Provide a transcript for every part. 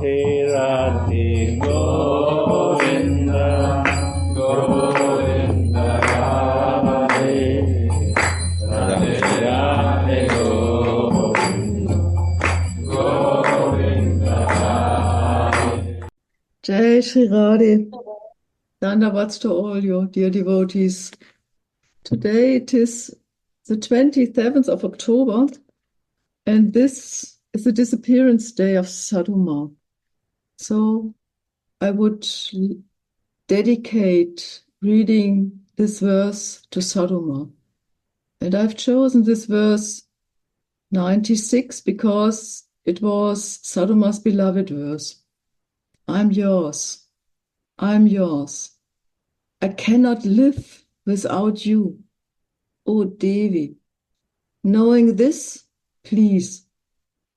Radhe Govinda, Govinda Radhe, Radhe Radhe Govinda, Govinda Radhe. Jai Shri Radhe. Dandavats to all you, dear devotees. Today it is the 27th of October, and this is the disappearance day of Sadhuma. So I would dedicate reading this verse to Sadhuma. And I've chosen this verse 96 because it was Sadhuma's beloved verse. I'm yours. I'm yours. I cannot live without you, O Devi. Knowing this, please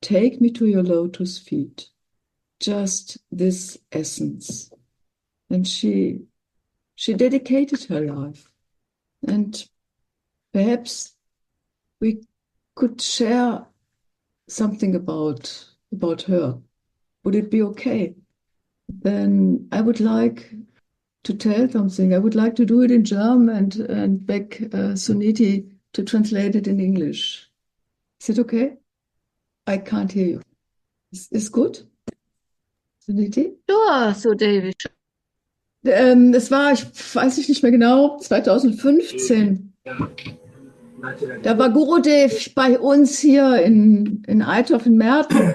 take me to your lotus feet. Just this essence. And she dedicated her life. And perhaps we could share something about her. Would it be okay? Then I would like to tell something. I would like to do it in German and beg Suniti to translate it in English. Is it okay? I can't hear you. Is good? Suniti? Sure, so Devi. Es war, ich weiß nicht mehr genau, 2015. Da war Gurudev bei uns hier in Eitorf in Merten.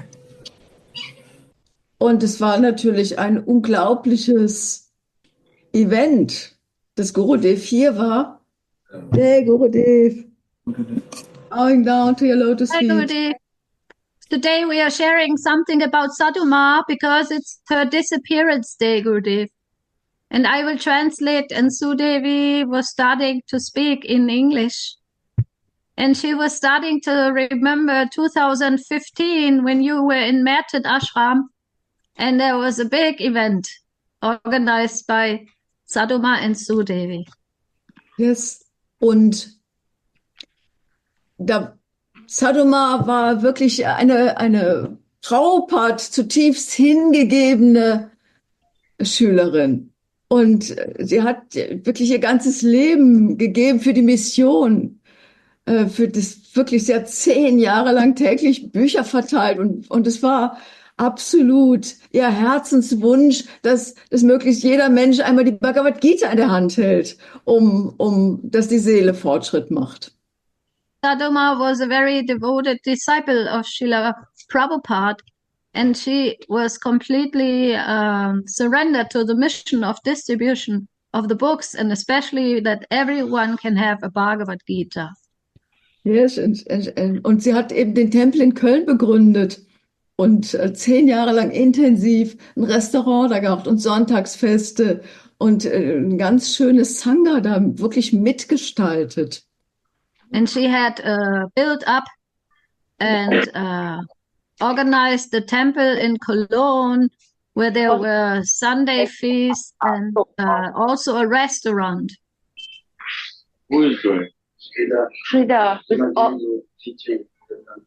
Und es war natürlich ein unglaubliches Event, dass Gurudev hier war. Hey, Gurudev. Bowing down to your lotus Hi, feet. Gurudev. Today we are sharing something about Sadhuma because it's her disappearance day, Gurudev. And I will translate, and Sudevi was starting to speak in English. And she was starting to remember 2015 when you were in Merton Ashram. And there was a big event organized by Sadhuma and Sudevi. Yes, und Sadhuma war wirklich eine Prabhupada zutiefst hingegebene Schülerin. Und sie hat wirklich ihr ganzes Leben gegeben für die Mission. Für das wirklich, sie hat 10 Jahre lang täglich Bücher verteilt und es war absolut ihr Herzenswunsch, dass möglichst jeder Mensch einmal die Bhagavad Gita in der Hand hält, dass die Seele Fortschritt macht. Sadhuma was a very devoted disciple of Srila Prabhupada, and she was completely surrendered to the mission of distribution of the books, and especially that everyone can have a Bhagavad Gita. Yes, und sie hat eben den Tempel in Köln begründet und 10 Jahre lang intensiv ein Restaurant da gehabt und Sonntagsfeste und ein ganz schönes Sangha da wirklich mitgestaltet. And she had built up and organized the temple in Cologne, where there were Sunday feasts and also a restaurant. Who is doing? Frida.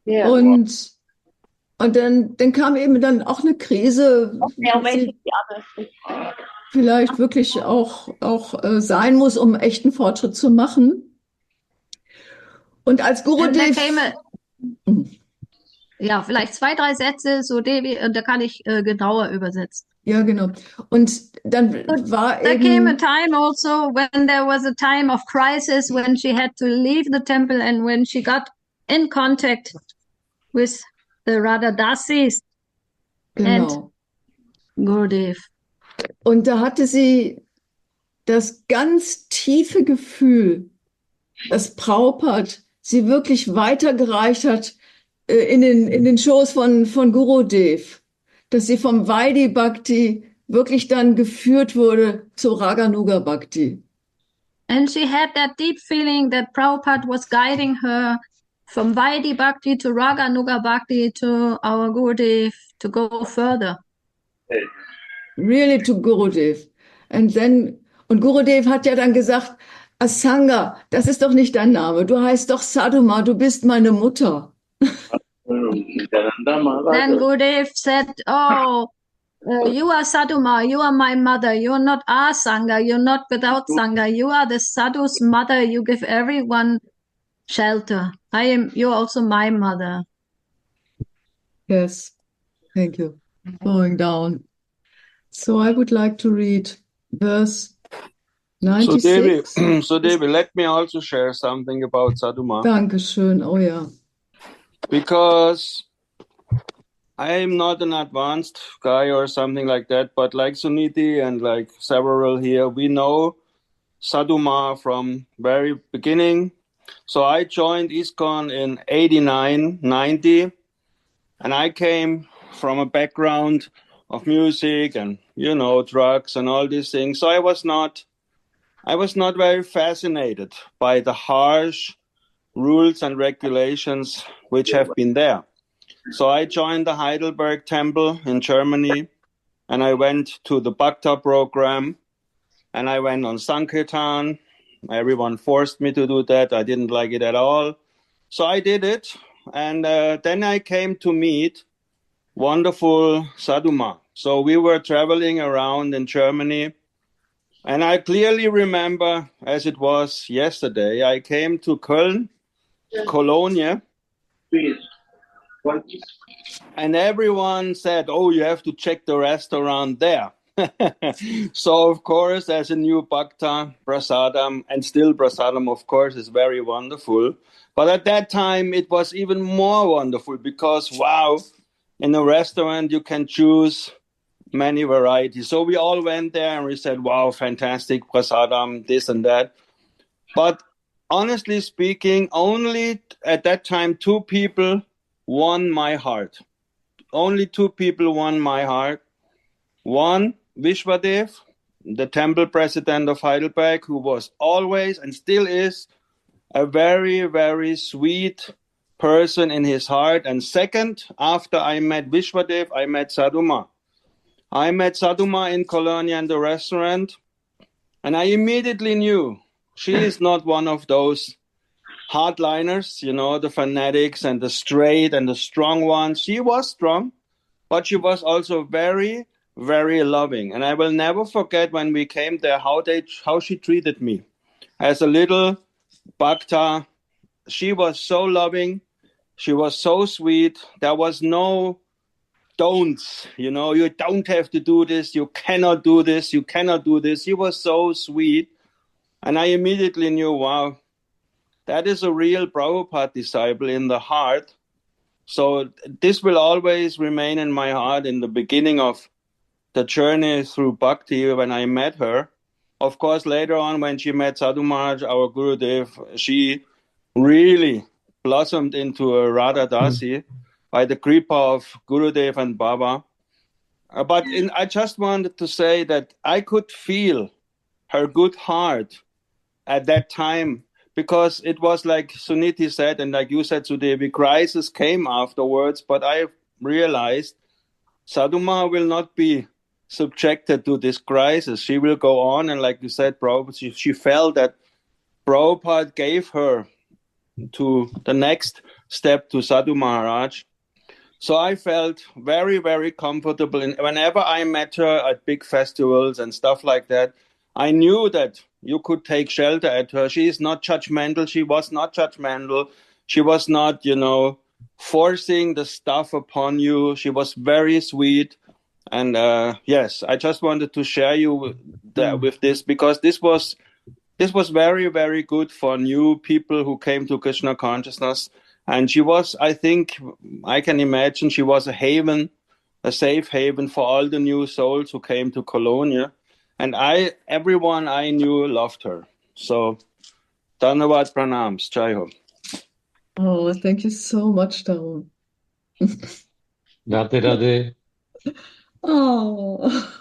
Yeah. Und dann kam eben dann auch eine Krise, die vielleicht wirklich auch sein muss, um echten Fortschritt zu machen. Und als Gurudev... Ja, vielleicht 2, 3 Sätze, so Devi, und da kann ich genauer übersetzen. Ja, genau. Und dann war There eben... came a time also when there was a time of crisis, when she had to leave the temple and when she got in contact with the Radhadasis Genau. and Gurudev. Und da hatte sie das ganz tiefe Gefühl, dass Prabhupada sie wirklich weitergereicht hat in den Schoß von Gurudev, dass sie vom Vaidhi Bhakti wirklich dann geführt wurde zu Raganuga Bhakti. And she had that deep feeling that Prabhupada was guiding her from Vaidhi Bhakti to Raganuga Bhakti to our Gurudev to go further. Really to Gurudev. Und Gurudev hat ja dann gesagt, Asanga, das ist doch nicht dein Name. Du heißt doch Sadhuma, du bist meine Mutter. Then Gurudev said, oh, You are Sadhuma, you are my mother. You are not our Sangha, you're not without Sangha. You are the Sadhu's mother. You give everyone shelter. You're also my mother. Yes, thank you. Going down. So I would like to read verse 96. So Devi, let me also share something about Sadhuma. Dankeschön, oh ja. Because I'm not an advanced guy or something like that, but like Suniti and like several here, we know Sadhuma from very beginning. So I joined ISKCON in 89, 90, and I came from a background of music and, drugs and all these things. So I was not very fascinated by the harsh rules and regulations which have been there. So I joined the Heidelberg Temple in Germany, and I went to the Bhakta program, and I went on Sankirtan. Everyone forced me to do that. I didn't like it at all. So I did it, and then I came to meet wonderful Sadhuma. So we were traveling around in Germany, and I clearly remember, as it was yesterday, I came to Cologne, and everyone said, "Oh, you have to check the restaurant there." So, of course, as a new Bhakta, Prasadam, and still Prasadam, of course, is very wonderful. But at that time, it was even more wonderful because, wow, in a restaurant, you can choose many varieties. So we all went there and we said, wow, fantastic, Prasadam, this and that. But honestly speaking, only at that time, two people won my heart. Only two people won my heart. One, Vishwadev, the temple president of Heidelberg, who was always and still is a very, very sweet person in his heart. And second, after I met Vishwadev, I met Sadhuma. I met Sadhuma in Cologne in the restaurant, and I immediately knew she is not one of those hardliners, the fanatics and the straight and the strong ones. She was strong, but she was also very, very loving. And I will never forget when we came there, how she treated me. As a little Bhakta, she was so loving. She was so sweet. There was no don'ts, you don't have to do this. You cannot do this. You cannot do this. She was so sweet. And I immediately knew, wow, that is a real Prabhupada disciple in the heart. So this will always remain in my heart in the beginning of the journey through Bhakti when I met her. Of course, later on when she met Sadhu Maharaj, our Gurudev, she really blossomed into a Radha Dasi by the kripa of Gurudev and Baba. I just wanted to say that I could feel her good heart at that time, because it was like Suniti said, and like you said, Sudevi, crisis came afterwards, but I realized Sadhuma will not be subjected to this crisis. She will go on, and like you said, Prabhupada, she felt that Prabhupada gave her to the next step to Sadhu Maharaj. So I felt very, very comfortable. And whenever I met her at big festivals and stuff like that, I knew that you could take shelter at her. She is not judgmental. She was not judgmental. She was not, forcing the stuff upon you. She was very sweet. And yes, I just wanted to share you with this, because this was very, very good for new people who came to Krishna consciousness. And she was, I think, I can imagine, she was a haven, a safe haven for all the new souls who came to Cologne. And everyone I knew loved her. So, Dhanavad Pranams, Jai Ho. Oh, thank you so much, Tarun. Radhe Radhe. Oh,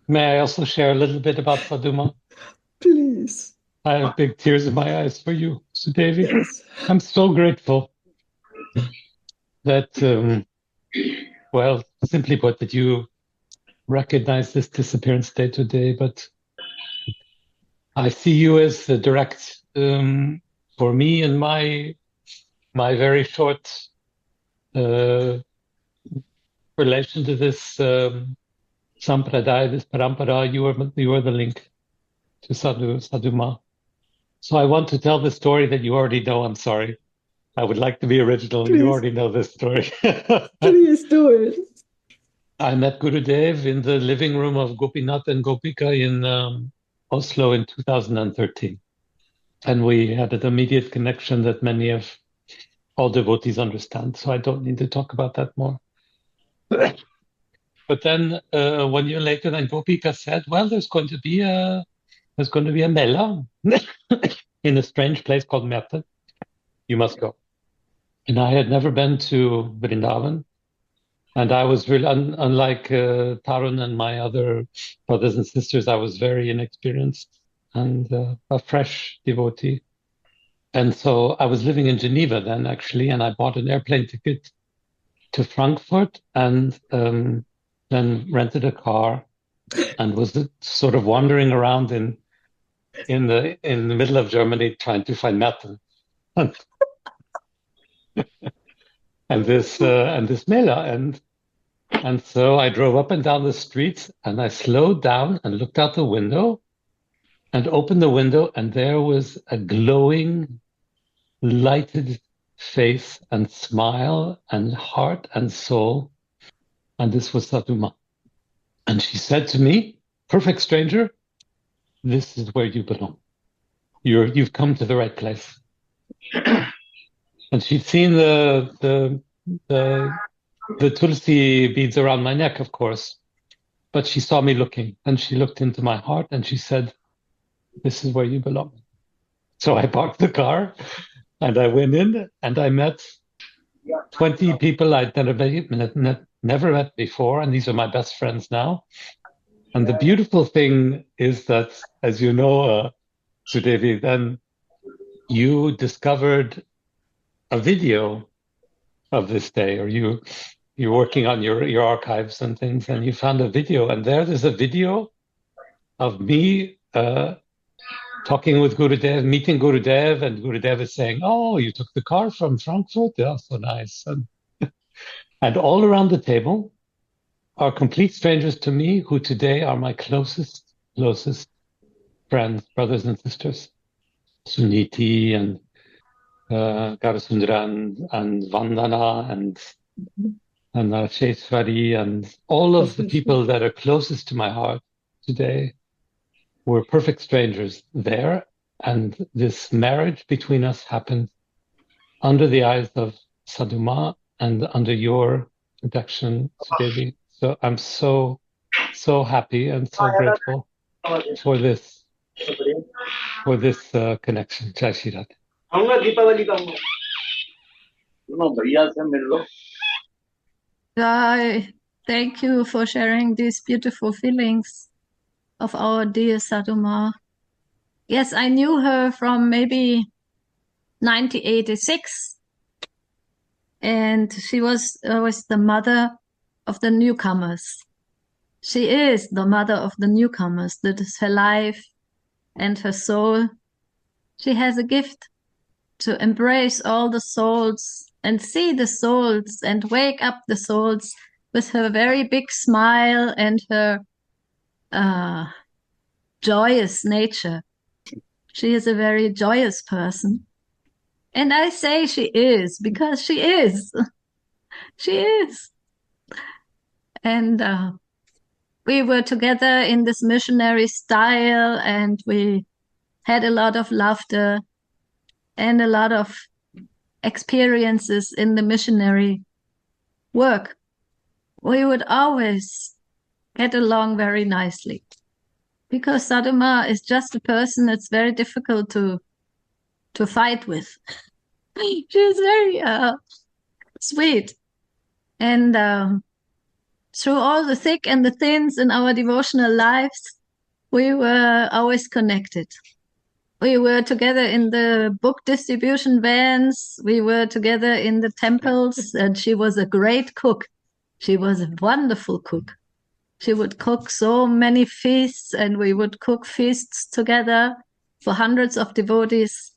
May I also share a little bit about Sadhuma? please. I have big tears in my eyes for you, Sudevi. Yes. I'm so grateful that, simply put, that you recognize this disappearance day today, but I see you as the direct, for me and my very short relation to this Sampradaya, this parampara, you are the link to Sadhu Ma. So I want to tell the story that you already know. I'm sorry. I would like to be original. Please. You already know this story. Please do it. I met Gurudev in the living room of Gopinath and Gopika in Oslo in 2013. And we had an immediate connection that many of all devotees understand. So I don't need to talk about that more. But then 1 year later, then Gopika said, well, there's going to be a Mela in a strange place called Mehta. You must go. And I had never been to Vrindavan. And I was really, unlike Tarun and my other brothers and sisters, I was very inexperienced and a fresh devotee. And so I was living in Geneva then, actually, and I bought an airplane ticket to Frankfurt and then rented a car and was sort of wandering around in the middle of Germany trying to find Märten. and this Mela. And so I drove up and down the streets and I slowed down and looked out the window and opened the window, and there was a glowing, lighted face and smile and heart and soul. And this was Sadhu Ma. And she said to me, perfect stranger, this is where you belong. You've come to the right place. And she'd seen the tulsi beads around my neck, of course, but she saw me looking, and she looked into my heart, and she said, this is where you belong. So I parked the car, and I went in, and I met 20 people I'd never met before, and these are my best friends now. And the beautiful thing is that, as you know, Sudevi, then you discovered a video of this day, or you're working on your archives and things, and you found a video, and there's a video of me talking with Gurudev, meeting Gurudev, and Gurudev is saying, oh, you took the car from Frankfurt? Yeah, so nice. And all around the table are complete strangers to me who today are my closest friends, brothers and sisters. Suniti and Garasundra and Vandana and Sheshwari and all of the people that are closest to my heart today were perfect strangers there. And this marriage between us happened under the eyes of Sadhu Ma and under your protection, Devi. So I'm so happy and so grateful for this connection. Jai Shri Radhe. Jai, thank you for sharing these beautiful feelings of our dear Sadhu Ma. Yes, I knew her from maybe 1986. And she was always the mother of the newcomers. She is the mother of the newcomers. That is her life and her soul. She has a gift to embrace all the souls and see the souls and wake up the souls with her very big smile and her joyous nature. She is a very joyous person. And I say she is because she is. She is. And we were together in this missionary style, and we had a lot of laughter and a lot of experiences in the missionary work. We would always get along very nicely because Sadhu Ma is just a person that's very difficult to fight with. She is very sweet. And through all the thick and the thins in our devotional lives, we were always connected. We were together in the book distribution vans. We were together in the temples, and she was a great cook. She was a wonderful cook. She would cook so many feasts, and we would cook feasts together for hundreds of devotees.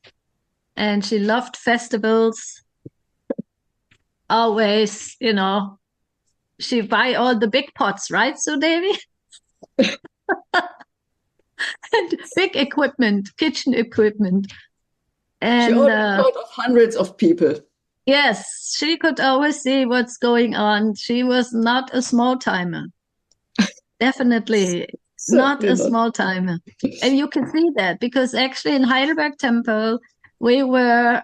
And she loved festivals. Always, she buy all the big pots, right, Devi? And big equipment, kitchen equipment. She And already thought of hundreds of people. yes, she could always see what's going on. She was not a small timer. Definitely not Certainly a not. small timer. And you can see that because actually in Heidelberg Temple, we were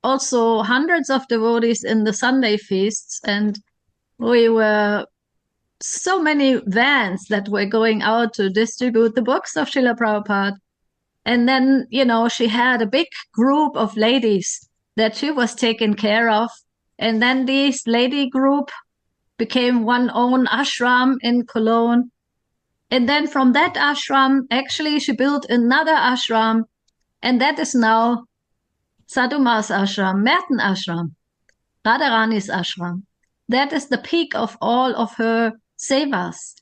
also hundreds of devotees in the Sunday feasts, and we were so many vans that were going out to distribute the books of Srila Prabhupada. And then, she had a big group of ladies that she was taking care of. And then this lady group became one own ashram in Cologne. And then from that ashram, actually, she built another ashram. And that is now Sadhuma's ashram, Merton ashram, Radharani's ashram. That is the peak of all of her sevas,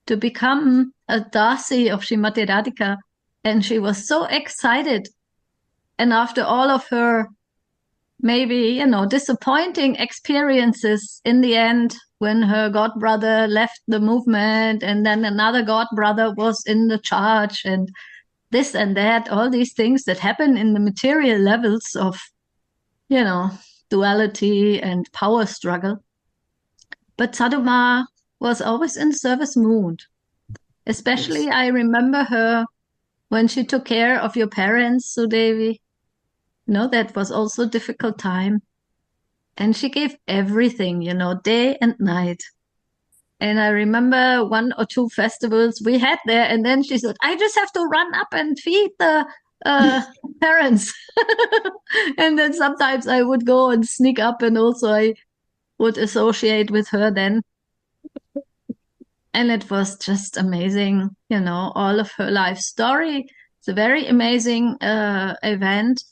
to become a Dasi of Srimati Radhika. And she was so excited. And after all of her maybe, disappointing experiences in the end, when her godbrother left the movement and then another godbrother was in the charge and this and that, all these things that happen in the material levels of, duality and power struggle. But Sadhuma was always in service mood. Especially, I remember her when she took care of your parents, Sudevi. That was also a difficult time. And she gave everything, day and night. And I remember 1 or 2 festivals we had there, and then she said, I just have to run up and feed the parents. And then sometimes I would go and sneak up, and also I would associate with her then. And it was just amazing, all of her life story. It's a very amazing event.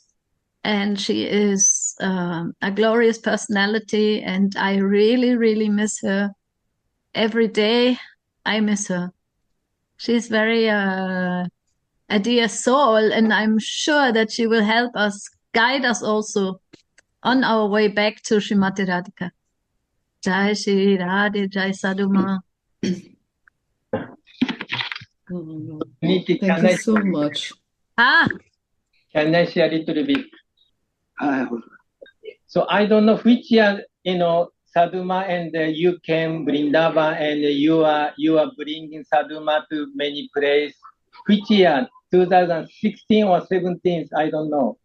And she is a glorious personality, and I really, really miss her. Every day I miss her. She's very a dear soul, and I'm sure that she will help us, guide us also on our way back to Srimati Radhika. Jai Shri Radhe, Jai Sadhuma. Thank you so much. Can I share a little bit? So I don't know which year, Sadhuma and you came Vrindavan, and you are bringing Sadhuma to many places. Which year? 2016 or 17? I don't know.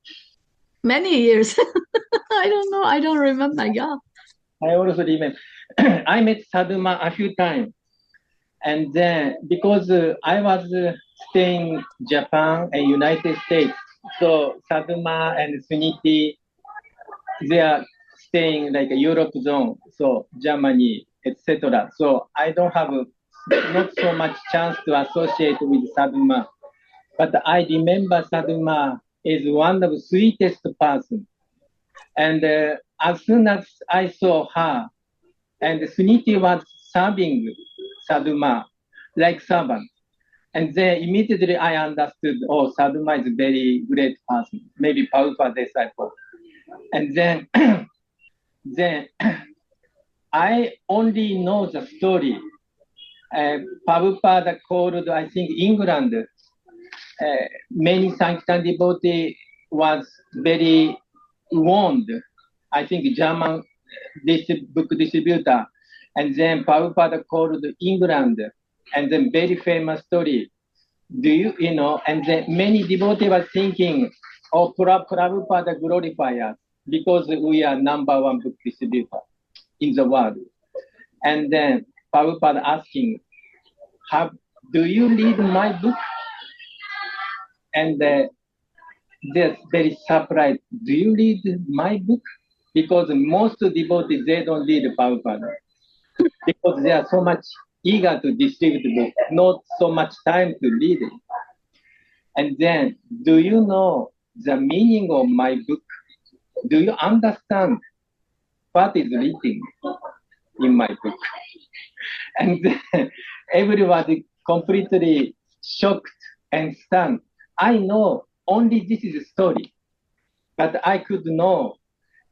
Many years. I don't know. I don't remember. Yeah. I also remember. I met Sadhuma a few times. And then, because I was staying in Japan and United States, so Sadhuma and Suniti, they are staying like a Europe zone, so Germany, etc. So I don't have not so much chance to associate with Sadhuma. But I remember Sadhuma is one of the sweetest person. And as soon as I saw her, and Suniti was serving Sadhuma like servant. And then immediately I understood, Sadhuma is a very great person, maybe Prabhupada disciple. And then, I only know the story. Prabhupada called, I think, England. Many Sankirtan devotee was very warned. I think German book distributor. And then Prabhupada called England, and then very famous story. And then many devotees were thinking, Prabhupada glorify us because we are #1 book distributor in the world. And then Prabhupada asking, do you read my book? And they're very surprised. Do you read my book? Because most devotees, they don't read Prabhupada. Because they are so much eager to distribute the book, not so much time to read it. And then, do you know the meaning of my book? Do you understand what is written in my book? And then everybody completely shocked and stunned. I know only this is a story, but I could know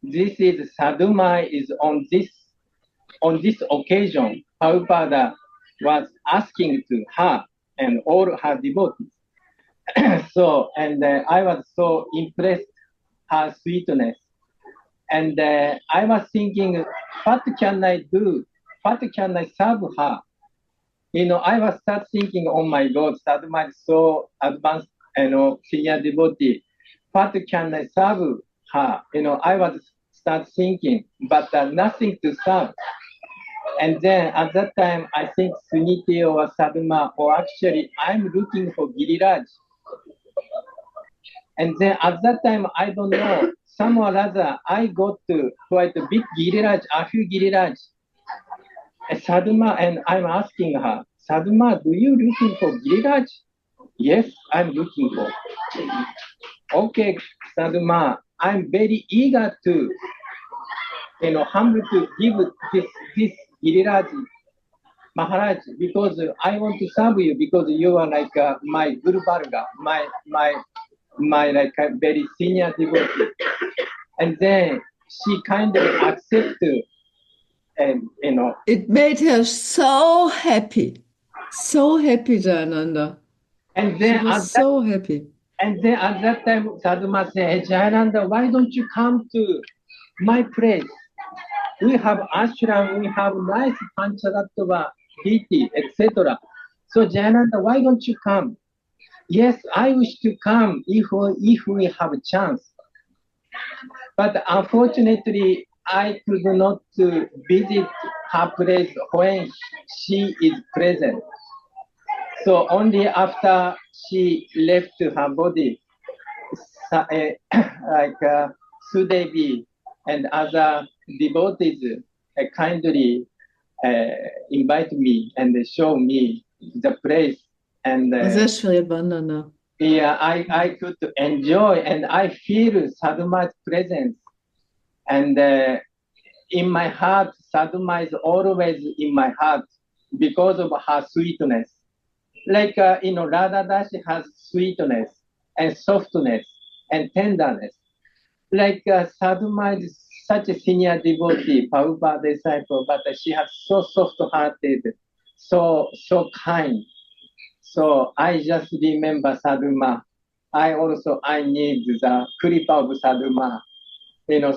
this is Sadhuma is on this occasion. Prabhupada was asking to her and all her devotees. So, and I was so impressed her sweetness. And I was thinking, what can I do? What can I serve her? I was start thinking, oh my God, Sadhuma is so advanced, senior devotee. What can I serve her? I was start thinking, but nothing to serve. And then at that time, I think Suniti or Sadhuma, or actually, I'm looking for Giriraj. And then at that time, I don't know, some or other, I got to quite a big Giriraj, a few Giriraj. And Sadhuma, and I'm asking her, Sadhuma, do you looking for Giriraj? Yes, I'm looking for. Okay, Sadhuma, I'm very eager to, humble to give this Giriraj Maharaj, because I want to serve you, because you are like my Guru Varga, my like a very senior devotee. And then she kind of accepted, and It made her so happy, Jayananda. and She then was so happy. and then at that time, Sadhuma said, hey, Jayananda, why don't you come to my place? We have ashram, we have nice Panchatattva deity, etc. So Jayananda, why don't you come? Yes, I wish to come if we have a chance. But unfortunately, I could not visit her place when she is present. So only after she left her body, like Sudevi and other devotees kindly invite me and show me the place. And yeah, I could enjoy, and I feel Sadhuma's presence. And in my heart, Sadhuma is always in my heart because of her sweetness. Like, Radha Dashi has sweetness and softness and tenderness. Like Sadhuma is such a senior devotee, Prabhupada disciple, but she has so soft-hearted, so kind. So I just remember Sadhuma. I need the kripa of Sadhuma,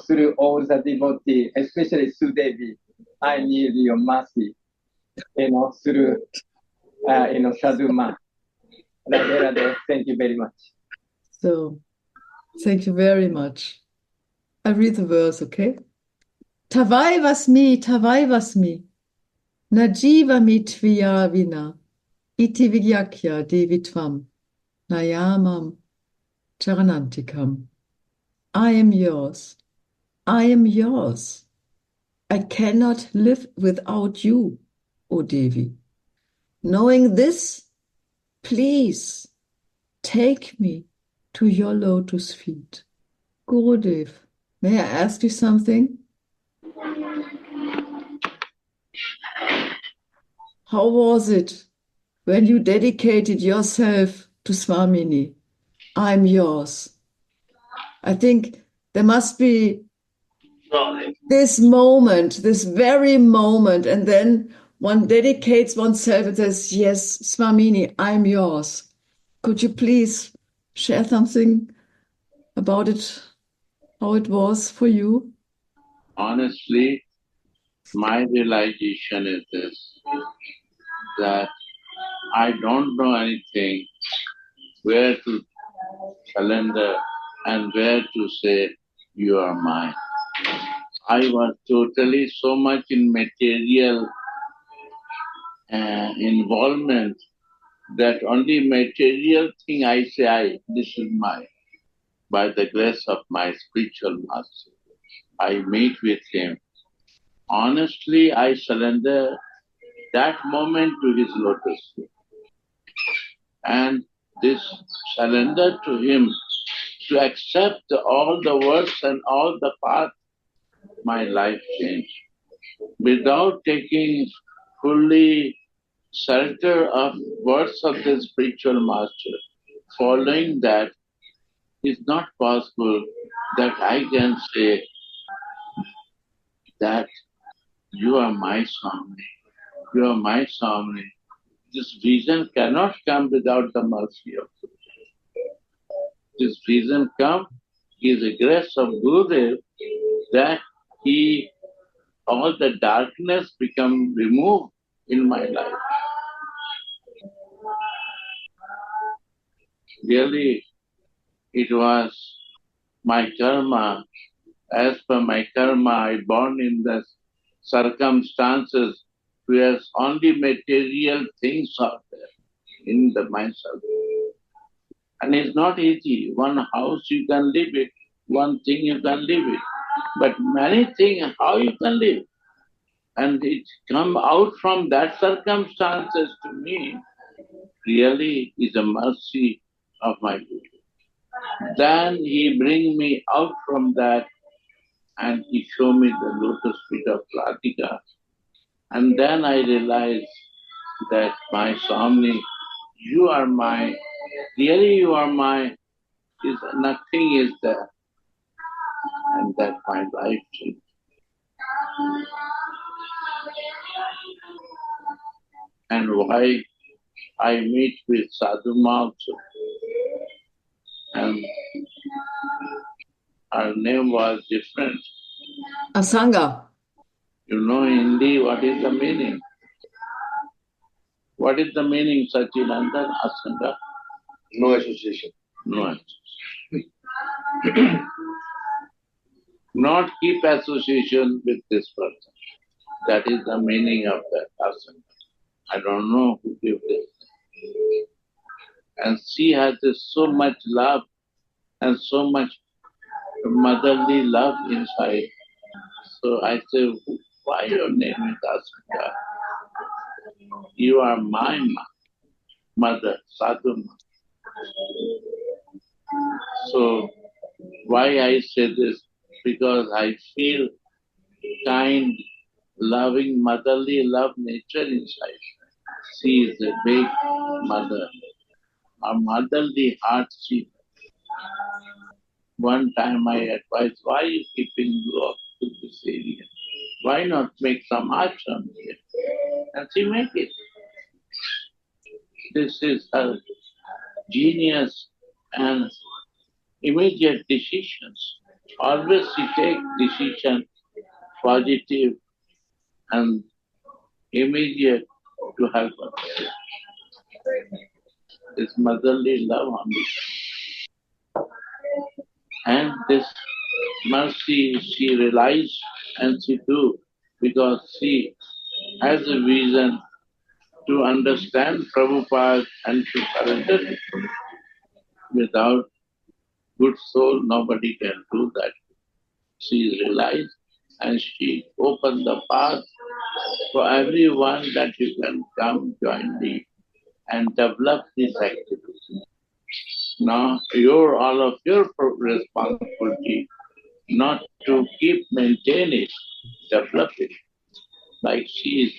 through all the devotees, especially Sudevi. I need your mercy, through, Sadhuma. Thank you very much. So, thank you very much. I read the verse, okay? Tavai vasmi, najiva mitviya vina, iti vigyakya Devi tvam, nayamam charanantikam. I am yours. I am yours. I cannot live without you, O Devi. Knowing this, please take me to your lotus feet. Gurudev, may I ask you something? How was it when you dedicated yourself to Swamini? I'm yours. I think there must be this moment, this very moment, and then one dedicates oneself and says, yes, Swamini, I'm yours. Could you please share something about it, how it was for you? Honestly, my realization is this, that I don't know anything where to surrender and where to say, you are mine. I was totally so much in material involvement that only material thing I say, this is mine. By the grace of my spiritual master, I meet with him. Honestly, I surrender that moment to his lotus feet. And this surrender to him, to accept all the words and all the path, my life changed. Without taking fully shelter of words of the spiritual master, following that is not possible that I can say that you are my Swami, you are my Swami. this vision cannot come without the mercy of Gurudev. This vision come is a grace of Gurudev that all the darkness become removed in my life. Really, it was my karma. As per my karma, I born in the circumstances where only material things are there in the myself. And it's not easy. One house you can live it, one thing you can live it. But many things, how you can live? And it come out from that circumstances to me, really is a mercy of my Guru. Then he bring me out from that and he show me the lotus feet of Radhika. And then I realized that my Swami, you are my, really you are my, is nothing is there. And that my life changed. And why I meet with Sadhuma also. And her name was different. Asanga. You know in Hindi what is the meaning? What is the meaning, Sachinandan, Asanga? No association. No association. Not keep association with this person. That is the meaning of that Asanga. I don't know who gave this. And she has so much love and so much motherly love inside. So I say, why your name is Asanga? You are my mother, Sadhuma. So why I say this? Because I feel kind, loving, motherly love nature inside. She is a big mother. A motherly heart she. One time I advised, why are you keeping go up to this area? Why not make some ashram here? And she made it. This is her genius and immediate decisions. Always she takes decision positive and immediate to help others. This motherly love only. And this mercy she realized and she do because she has a vision to understand Prabhupada and to surrender to Prabhupada. Without good soul, nobody can do that. She realized and she opened the path for everyone that you can come, join me and develop this activity. Now, all of your responsibility not to keep maintain it, develop it. Like she is,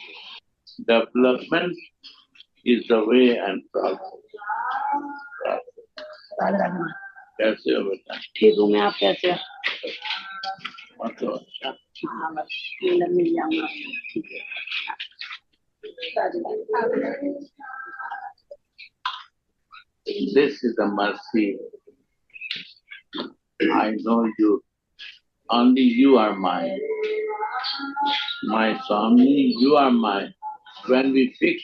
development is the way and process. कैसे हो बेटा? ठीक हूँ मैं, आप कैसे हैं? मतलब अच्छा. हाँ बस मिल जाऊंगा. This is a mercy. I know you. Only you are mine. My Swami, you are mine. When we fix,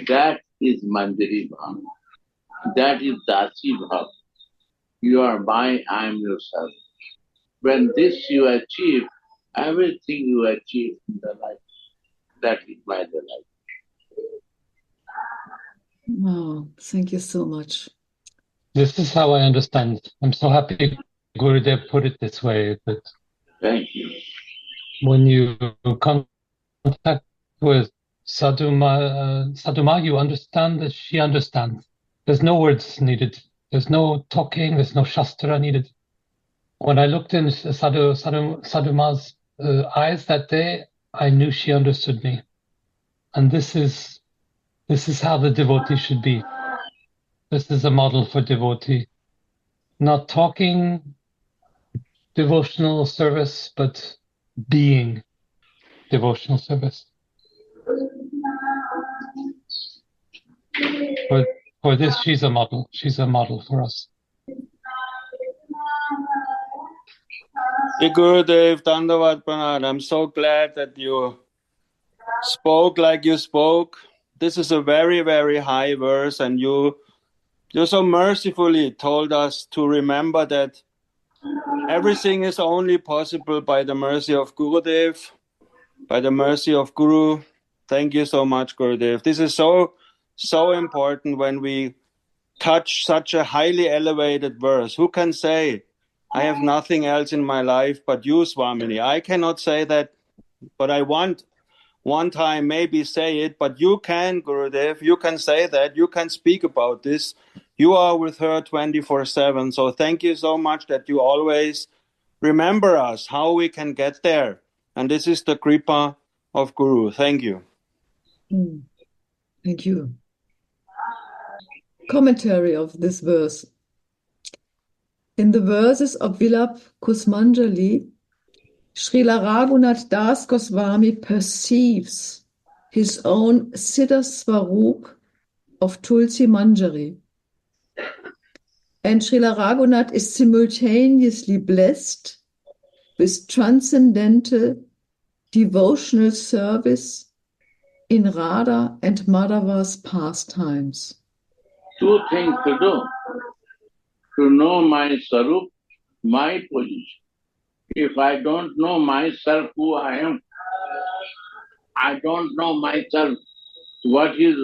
that is Manjari Bhav. That is Dasi Bhav. You are mine, I am yourself. When this you achieve, everything you achieve in the life, that is my delight. Wow, thank you so much. This is how I understand. I'm so happy Gurudev put it this way, that Thank you. when you contact with Sadhuma, you understand that she understands. There's no words needed. There's no talking. There's no shastra needed. When I looked in Sadhuma's eyes that day, I knew she understood me. And this is how the devotee should be. This is a model for devotee. Not talking devotional service, but being devotional service. For this, she's a model. She's a model for us. Gurudev, Dandavad Pranad. I'm so glad that you spoke like you spoke. This is a very, very high verse, and you so mercifully told us to remember that everything is only possible by the mercy of Gurudev, by the mercy of Guru. Thank you so much, Gurudev. This is so important when we touch such a highly elevated verse. Who can say, I have nothing else in my life but you, Swamini? I cannot say that, but I want one time maybe say it, but you can, Gurudev. You can say that. You can speak about this. You are with her 24/7. So thank you so much that you always remember us, how we can get there. And this is the Kripa of Guru. Thank you. Thank you. Commentary of this verse. In the verses of Vilapa Kusumanjali, Srila Raghunath Das Goswami perceives his own Siddha Swarup of Tulsi Manjari. And Srila Raghunath is simultaneously blessed with transcendental devotional service in Radha and Madhava's pastimes. Two things to do. To know my Sarup, my position. If I don't know myself who I am, I don't know myself. What is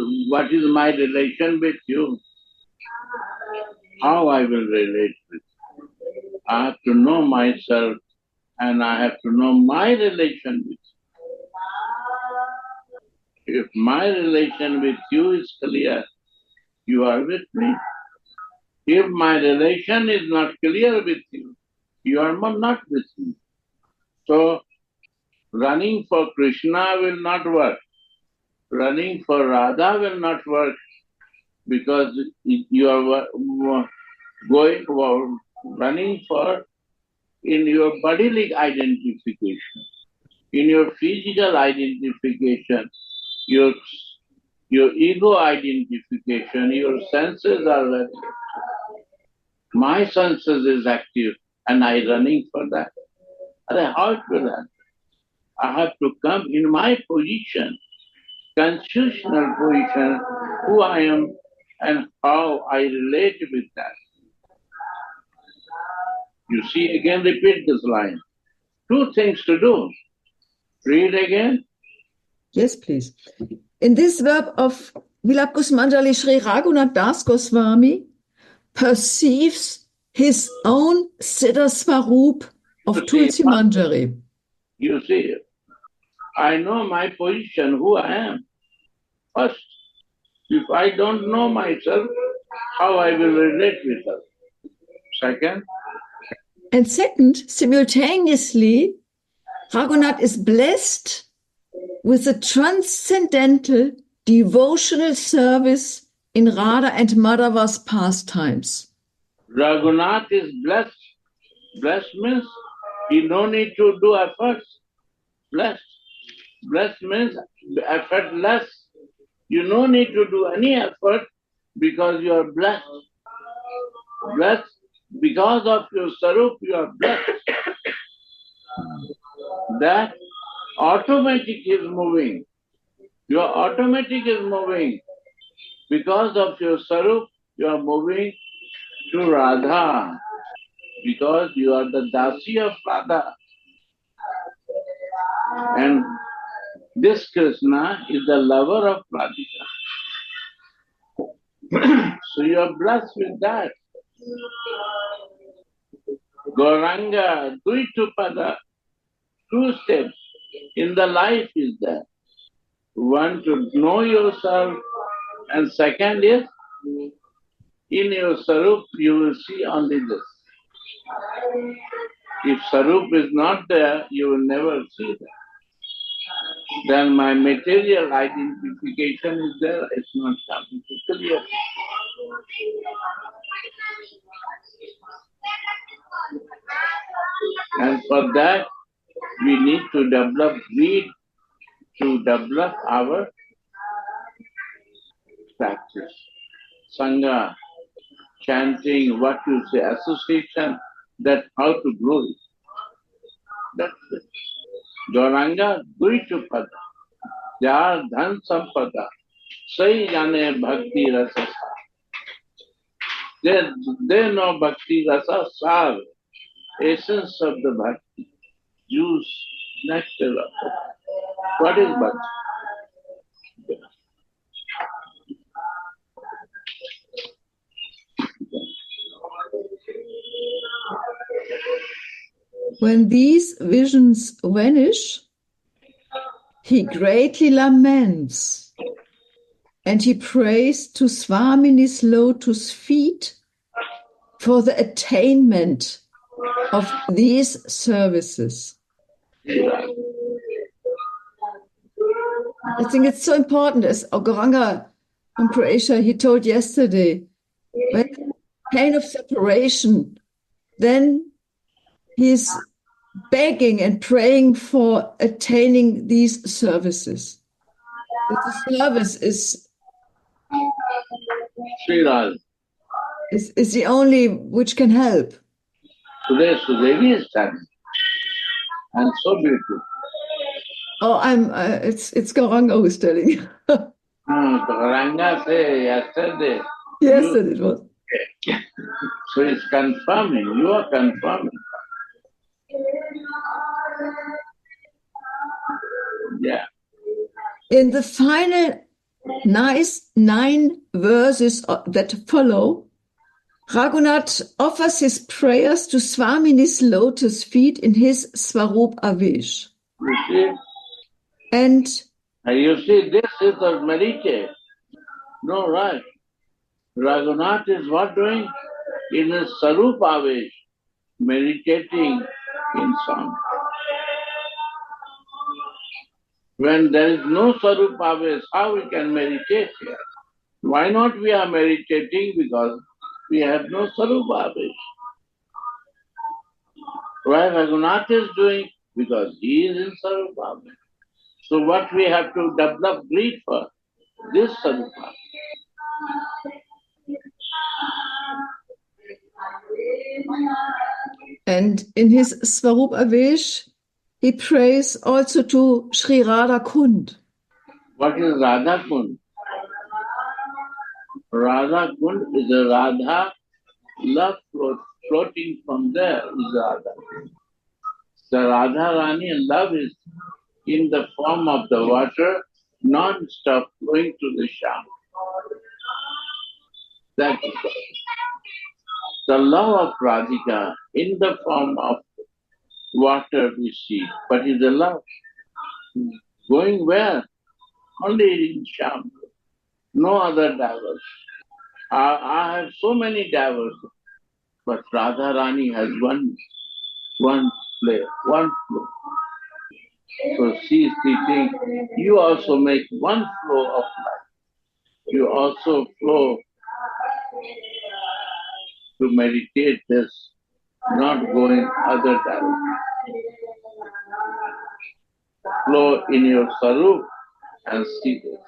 my relation with you? How I will relate with you? I have to know myself and I have to know my relation with you. If my relation with you is clear, you are with me. If my relation is not clear with you, you are not with me. So, running for Krishna will not work. Running for Radha will not work because you are running for in your bodily identification, in your physical identification, your ego identification, your senses are very active. My senses is active and I running for that. How it will happen? I have to come in my position, constitutional position, who I am and how I relate with that. You see, again repeat this line. Two things to do. Read again. Yes, please. In this verb of Vilapa Kusumanjali, Sri Raghunath Das Goswami perceives his own Siddha Swarup of Tulsi Manjari. You see, I know my position, who I am. First, if I don't know myself, how I will relate with her. Second. And second, simultaneously, Raghunath is blessed with a transcendental devotional service in Radha and Madhava's pastimes. Raghunath is blessed. Blessed means he no need to do efforts. Blessed. Blessed means effortless. You no need to do any effort because you are blessed. Blessed because of your Sarup, you are blessed. That automatic is moving. Your automatic is moving. Because of your Sarup, you are moving to Radha. Because you are the Dasi of Radha. And this Krishna is the lover of Radhika. So you are blessed with that. Gauranga, Duitupada, two steps in the life is there. One, to know yourself, and second is, in your Sarup, you will see only this. If Sarup is not there, you will never see that. Then my material identification is there, it's not coming to clear. And for that, we need to develop greed, to develop our practice. Sangha, chanting, what you say, association, that how to grow it. That's it. Gauranga, Guitu Pada, Yar Dhan Sampada, Sai Jane Bhakti Rasa. They know Bhakti Rasa Sar, essence of the Bhakti, juice, nectar of it. What is Bhakti? When these visions vanish, he greatly laments, and he prays to Swamini's lotus feet for the attainment of these services. I think it's so important, as Gauranga from Croatia, he told yesterday, when pain of separation, then he's begging and praying for attaining these services. That the service is the only which can help. Today Devi is standing, and so beautiful. Oh, it's Gauranga who's telling. Gauranga said yesterday. Yesterday it was. So it's confirming, you are confirming. Yeah. In the final nice 9 verses that follow, Raghunath offers his prayers to Swamini's lotus feet in his Swarup Avesh. You see? And you see, this is the meditate. No, right. Raghunath is what doing? In his Swarup Avesh, meditating in song. When there is no Swarup Avesh, how we can meditate here? Why not we are meditating? Because we have no Swarup Avesh. Why Raghunath is doing? Because he is in Swarup Avesh. So what we have to develop greed for? This Swarup Avesh. And in his Swarup Avesh, he prays also to Sri Radha Kund. What is Radha Kund? Radha Kund is a Radha, love floating from there is Radha. The Radha Rani love is in the form of the water, non-stop flowing to the Sham. That is the love of Radhika in the form of water we see, but is the love going where? Only in Sham. No other divers. I have so many divers, but Radha Rani has one play, one flow. So she is teaching, you also make one flow of life. You also flow to meditate this, not going other direction. Flow in your Sarup and see this.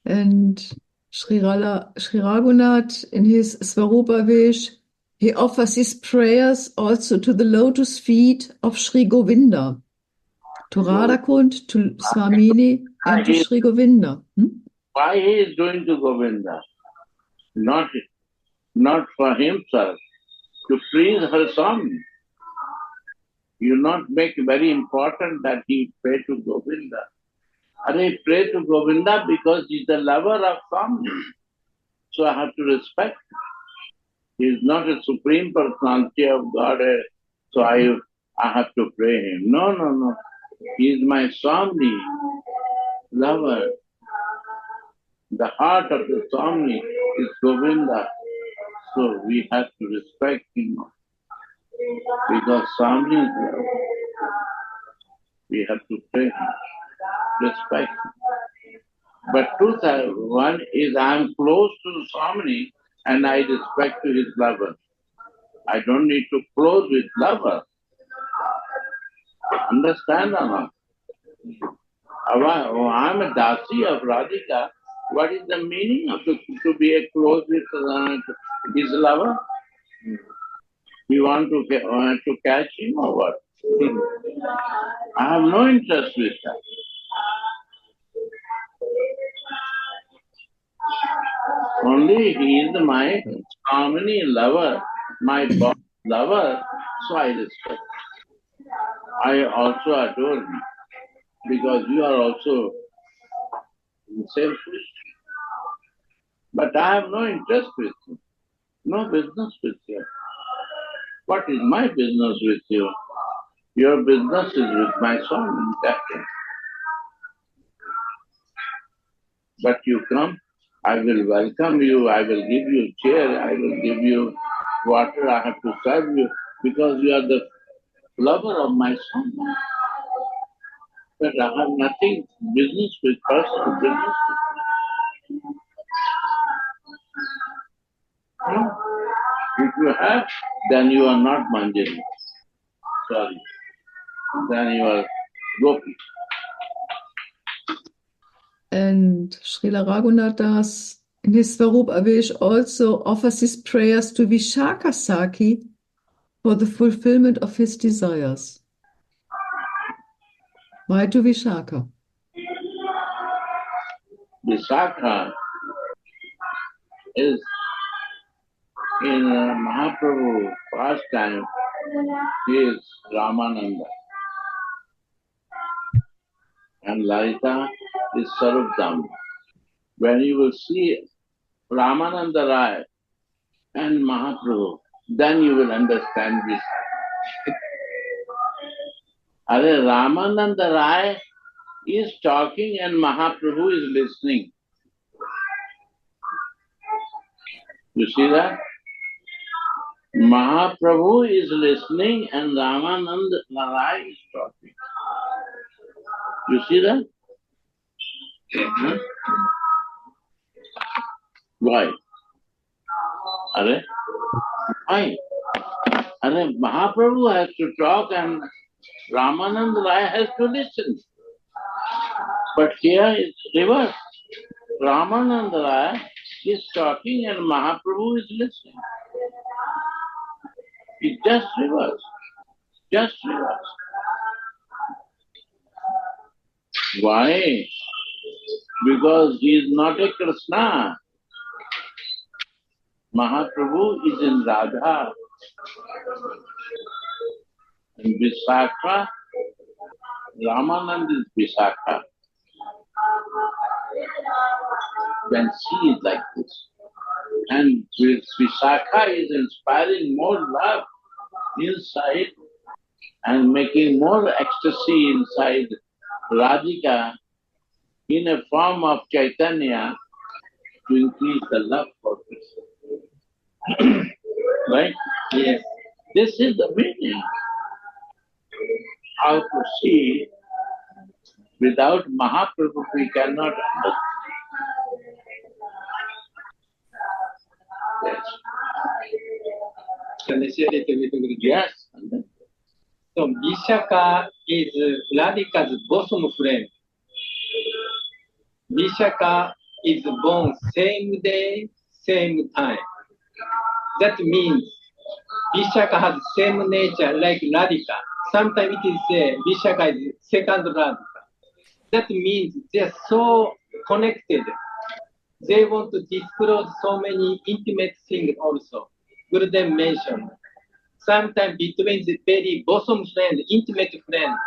And Sri Raghunath, in his Swarup Avesh, he offers his prayers also to the lotus feet of Sri Govinda, to Radhakund, to Swamini, and to Sri Govinda. Why he is doing to Govinda? Not for himself, to please her son. You not make very important that he pray to Govinda. I pray to Govinda because he's the lover of Swami. So I have to respect him. He is not a supreme personality of Godhead, so I have to pray him. No. He is my Swami, lover. The heart of the Swami is Govinda. So we have to respect him because Swami is love. We have to pray him, respect him. But truth one is I am close to Swami and I respect to his lover. I don't need to close with lover. Understand or not? I am a dasi of Radhika. What is the meaning of to be a close with his lover? You want to catch him or what? I have no interest with that. Only he is my harmony lover, my boss lover, so I respect. I also adore him because you are also selfish. But I have no interest with you, no business with you. What is my business with you? Your business is with my son, Captain. But you come, I will welcome you, I will give you chair, I will give you water, I have to serve you because you are the lover of my son. But I have nothing business with personal business. No. If you have, then you are not Manjari. Sorry. Then you are Gopi. And Srila Raghunath Das, in his Swarup Avesh, also offers his prayers to Vishaka Saki for the fulfillment of his desires. Why to Vishaka? Vishaka is in Mahaprabhu past time, he is Ramananda. And Lalita is Sarupdam. When you will see Ramananda Rai and Mahaprabhu, then you will understand this. Ramananda Rai is talking and Mahaprabhu is listening. You see that? Mahaprabhu is listening and Ramananda Rai is talking. You see that? Huh? Why? Why? Mahaprabhu has to talk and Ramananda Rai has to listen. But here it's reverse. Ramananda Rai is talking and Mahaprabhu is listening. It's just reverse. Just reverse. Why? Because he is not a Krishna. Mahaprabhu is in Radha. And Vishakha, Ramanand is Vishakha. When she is like this. And Vishakha is inspiring more love inside and making more ecstasy inside Radhika in a form of Chaitanya to increase the love for Krishna. Right? Yes. This is the meaning. How to see without Mahaprabhu we cannot understand. Yes. Can I share it with you? Yes. So Vishaka is Radhika's bosom friend. Vishaka is born same day, same time. That means Vishaka has same nature like Radhika. Sometimes it is said Vishaka is second Radhika. That means they are so connected. They want to disclose so many intimate things also. Gurudev mentioned. Sometimes between the very bosom friend, intimate friend,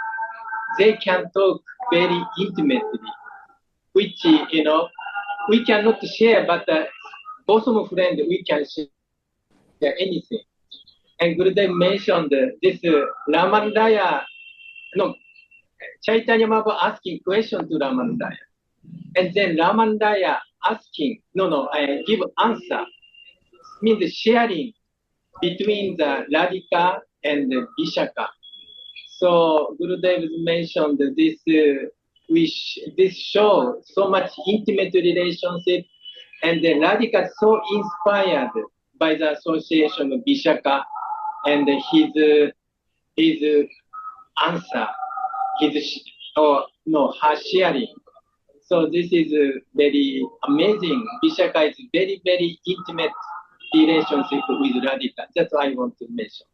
they can talk very intimately, which, we cannot share, but bosom friend, we can share anything. And Gurudev mentioned this Ramanandaya, Chaitanya Mahaprabhu asking question to Ramanandaya. And then Ramanandaya asking, give answer, means sharing between the Radhika and the Vishaka. So Gurudev mentioned this this show so much intimate relationship, and the Radhika so inspired by the association of Vishaka and his answer, her sharing. So this is very amazing. Vishaka is very, very intimate relationship with Radhika. That's what I want to mention.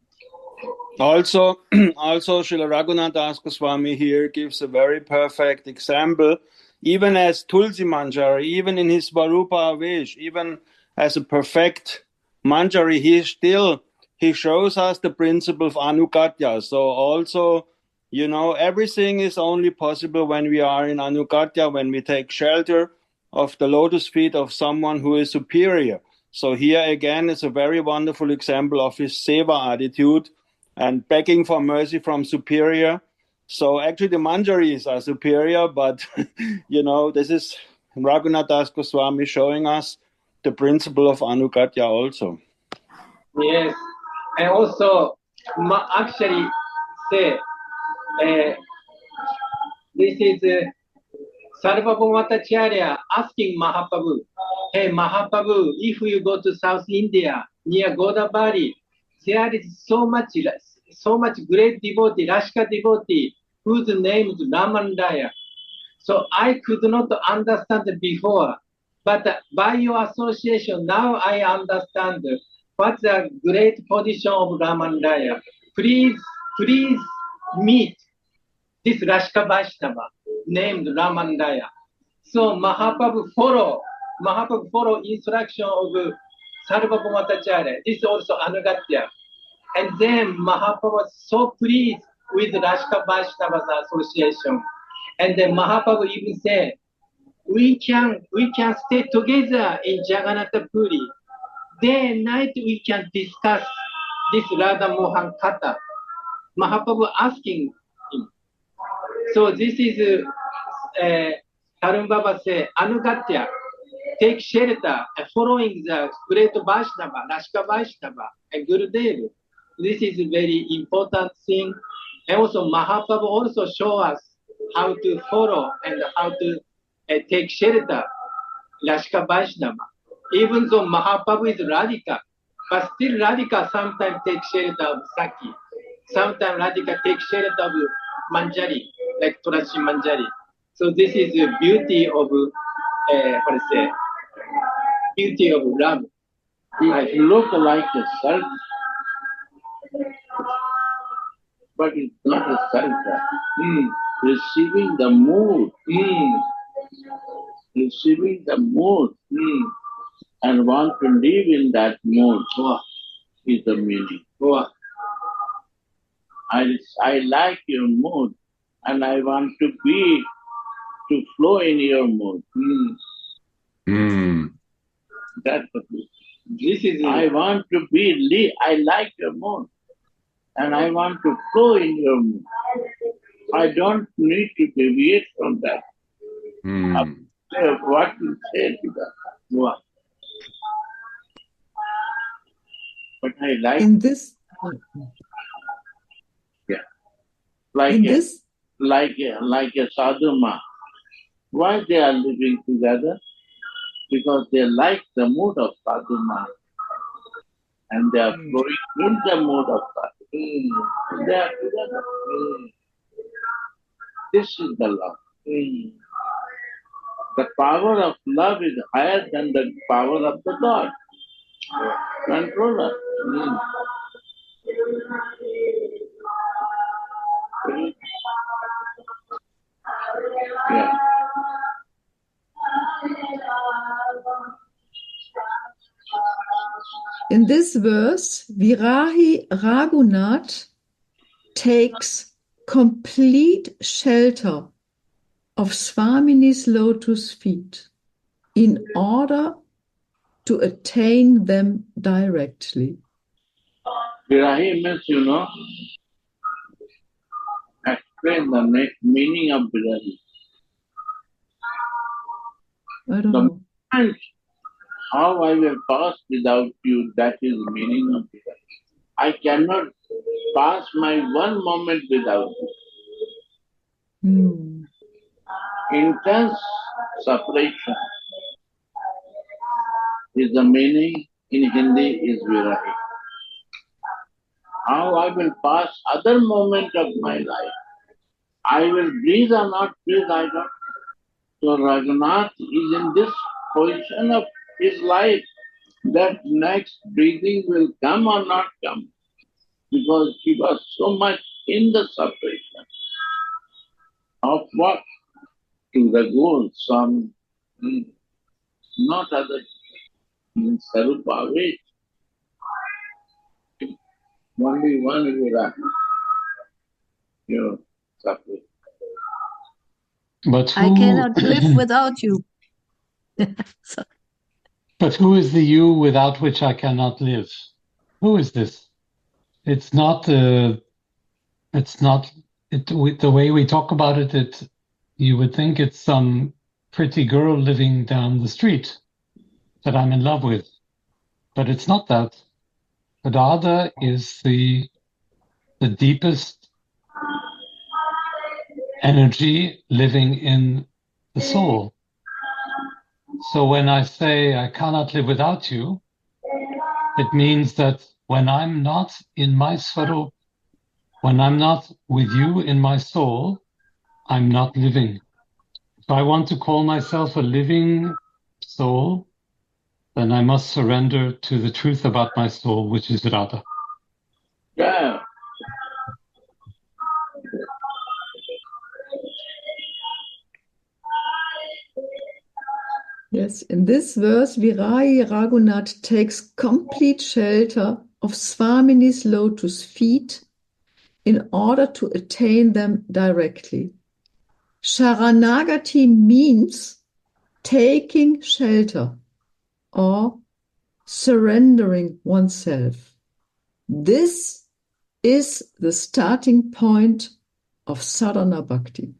Also, Srila Raghunath Das Goswami here gives a very perfect example. Even as Tulsi Manjari, even in his Svarupa Avesh, even as a perfect Manjari, he shows us the principle of Anugatya. So also, everything is only possible when we are in Anugatya, when we take shelter of the lotus feet of someone who is superior. So here again is a very wonderful example of his seva attitude and begging for mercy from superior. So actually the Manjaris are superior, but this is Raghunath Das Goswami showing us the principle of Anugatya also. Yes, and also actually say this is Sarvabhaumatacharya asking Mahaprabhu, hey Mahaprabhu, if you go to South India near Godavari, there is so much great devotee, Rashka devotee, whose name is Ramandaya. So I could not understand before, but by your association, now I understand what's the great position of Ramandaya. Please meet this Rashka Vaishnava named Ramandaya. So Mahaprabhu follow instruction of Sarvabhaumatacharya. This is also Anugatya. And then Mahaprabhu was so pleased with Rashka Vaishnava's association. And then Mahaprabhu even said, we can stay together in Jagannath Puri. Day and night we can discuss this Radha Mohan Katha. Mahaprabhu asking him. So this is Tarun Baba say, Anugatya, take shelter, following the great Vaishnava, Rashka Vaishnava, and Gurudev. This is a very important thing. And also Mahaprabhu also show us how to follow and how to take shelter, Rashka Vaishnava. Even though Mahaprabhu is Radhika, but still Radhika sometimes takes shelter of Saki. Sometimes Radhika takes shelter of Manjari, like Tulasi Manjari. So this is the beauty of, beauty of love. It looks like a self, but it's not a self. Receiving the mood. Receiving the mood. And want to live in that mood is the meaning. I like your mood, and I want to flow in your mood. That's the thing. This is I want to I like your mood, and I want to flow in your mood. I don't need to deviate from that. What you say to that? But I like In this, like in a, this, like a sadhuma. Why they are living together? Because they like the mood of sadhuma, and they are flowing in the mood of sadhuma. They are together. This is the love. The power of love is higher than the power of the God. Controller. Yeah. in this verse, Virahi Raghunath takes complete shelter of Swamini's lotus feet in order to attain them directly. Virahi means, explain the meaning of Virahi. I don't know. And how I will pass without you, that is the meaning of Virahi. I cannot pass my one moment without you. Intense separation is the meaning in Hindi is Virahi. How I will pass other moment of my life. I will breathe or not breathe, I don't know. So Raghunath is in this position of his life that next breathing will come or not come, because he was so much in the separation of what? To the goal, some, not other, Sarupa, wait, only one Vira, separate. But I who, cannot live without you. So, but who is the you without which I cannot live? Who is this? It's not, the way we talk about it, you would think it's some pretty girl living down the street that I'm in love with. But it's not that. The Radha is the deepest energy living in the soul. So when I say I cannot live without you, it means that when I'm not in my Swarup, when I'm not with you in my soul, I'm not living. If I want to call myself a living soul, then I must surrender to the truth about my soul, which is Radha. Yeah. Yes, in this verse, Virayi Raghunath takes complete shelter of Swamini's lotus feet in order to attain them directly. Sharanagati means taking shelter or surrendering oneself. This is the starting point of sadhana bhakti.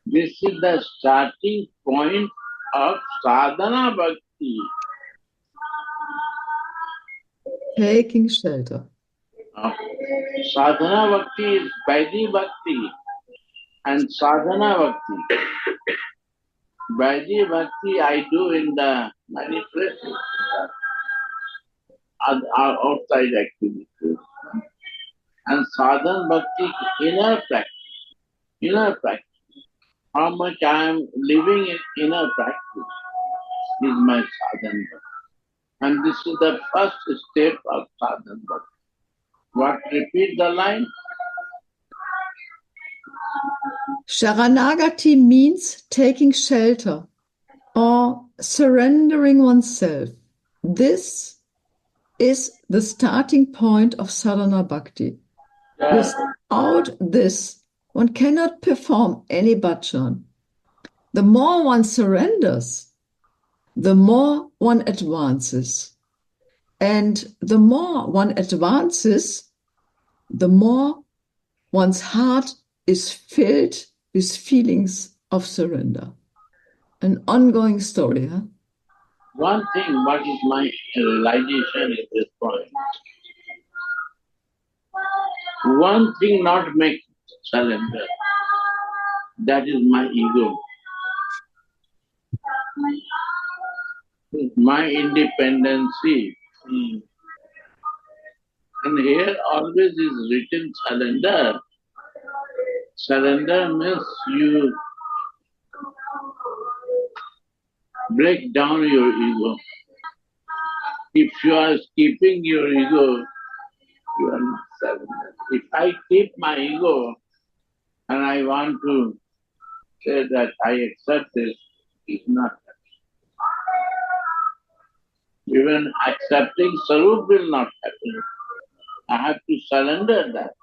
This is the starting point of sadhana bhakti. Taking shelter. Sadhana bhakti is Vaidhi bhakti and sadhana bhakti. Vaidhi bhakti I do in the many places, outside activities. And sadhana bhakti inner practice. Inner practice. How much I am living in inner practice is my sadhana bhakti. And this is the first step of sadhana bhakti. What? Repeat the line. Sharanagati means taking shelter or surrendering oneself. This is the starting point of sadhana bhakti. Without this, one cannot perform any bhajan. The more one surrenders, the more one advances. And the more one advances, the more one's heart is filled with feelings of surrender. An ongoing story, huh? One thing, what is my realization at this point? One thing not make surrender. That is my ego. My independency. And here always is written surrender. Surrender means you break down your ego. If you are keeping your ego, you are not surrender. If I keep my ego and I want to say that I accept this, it's not. Even accepting Sarup will not happen. I have to surrender that.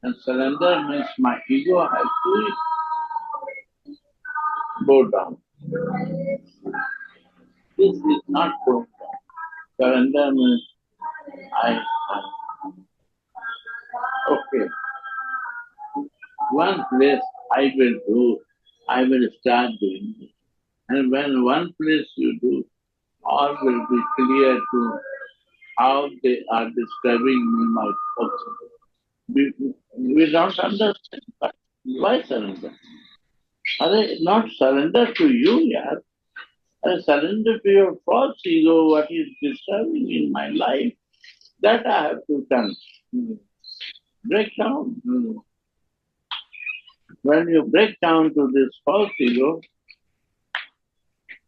And surrender means my ego has to go down. This is not going down. Surrender means okay. One place I will start doing it. And when one place you do, all will be clear to how they are describing me, my person. We don't understand, but why surrender? Are they not surrender to you, yaar? I surrender to your false ego, what is disturbing in my life. That I have to turn. Break down. When you break down to this false ego,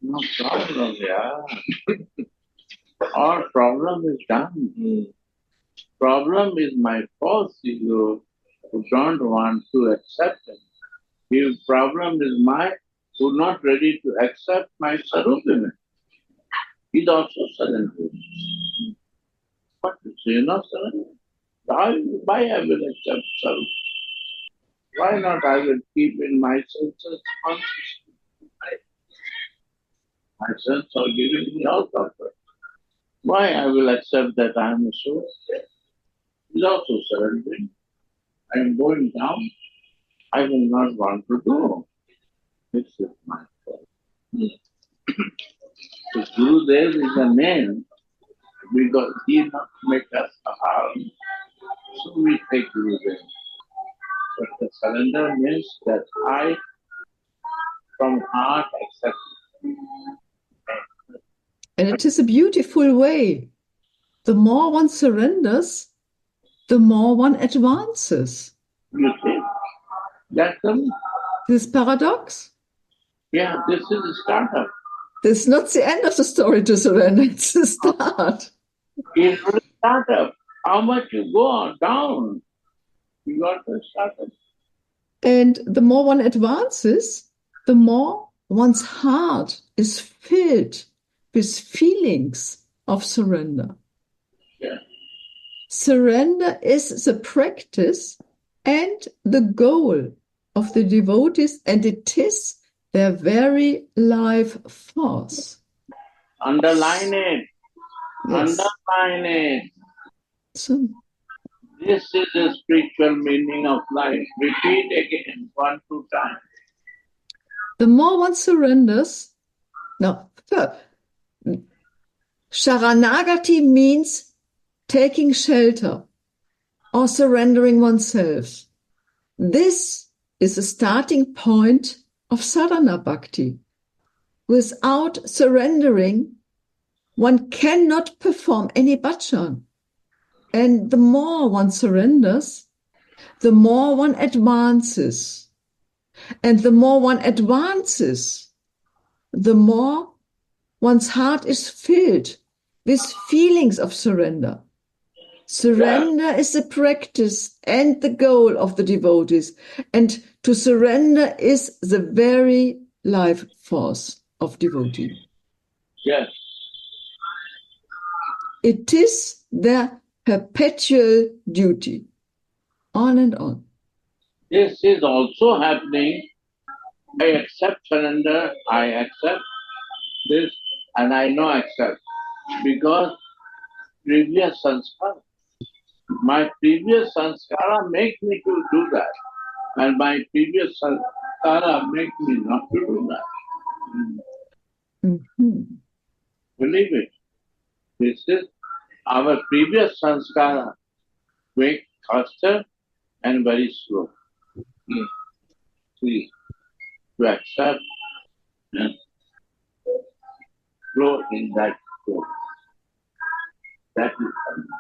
No problem, yeah. All problem is done. Problem is my false ego who don't want to accept it. If problem is mine who not ready to accept my Sarupima, is also surrender. What to say, not surrender? Why I will accept Sarup? Why not I will keep in my senses consciousness? My sense are giving me all comfort. Why I will accept that I am a soul? Is also surrendering. I am going down. I will not want to go. This is my fault. So Gurudev is a name because he not make us harm. So we take Gurudev. But the surrender means that I from heart accept. And it is a beautiful way. The more one surrenders, the more one advances. You see? That's the This paradox? yeah, this is the startup. This is not the end of the story to surrender, it's the start. It's the startup. How much you go on down, you got the startup. And the more one advances, the more one's heart is filled with feelings of surrender. Yeah. Surrender is the practice and the goal of the devotees, and it is their very life force. Underline it. Yes. Underline it. So, This is the spiritual meaning of life. Repeat again 1, 2 times. the more one surrenders, now, Sharanagati means taking shelter or surrendering oneself. This is a starting point of sadhana bhakti. Without surrendering, one cannot perform any bhajan. And the more one surrenders, the more one advances. And the more one advances, the more one's heart is filled with feelings of surrender. Surrender is the practice and the goal of the devotees. And to surrender is the very life force of devotee. Yes. It is their perpetual duty. On and on. This is also happening. I accept surrender. I accept this and I know accept. Because previous sanskara. My previous sanskara make me to do that. And my previous sanskara make me not to do that. Mm-hmm. Believe it. This is our previous sanskara make faster and very slow. See, to accept and flow in that flow. That is something.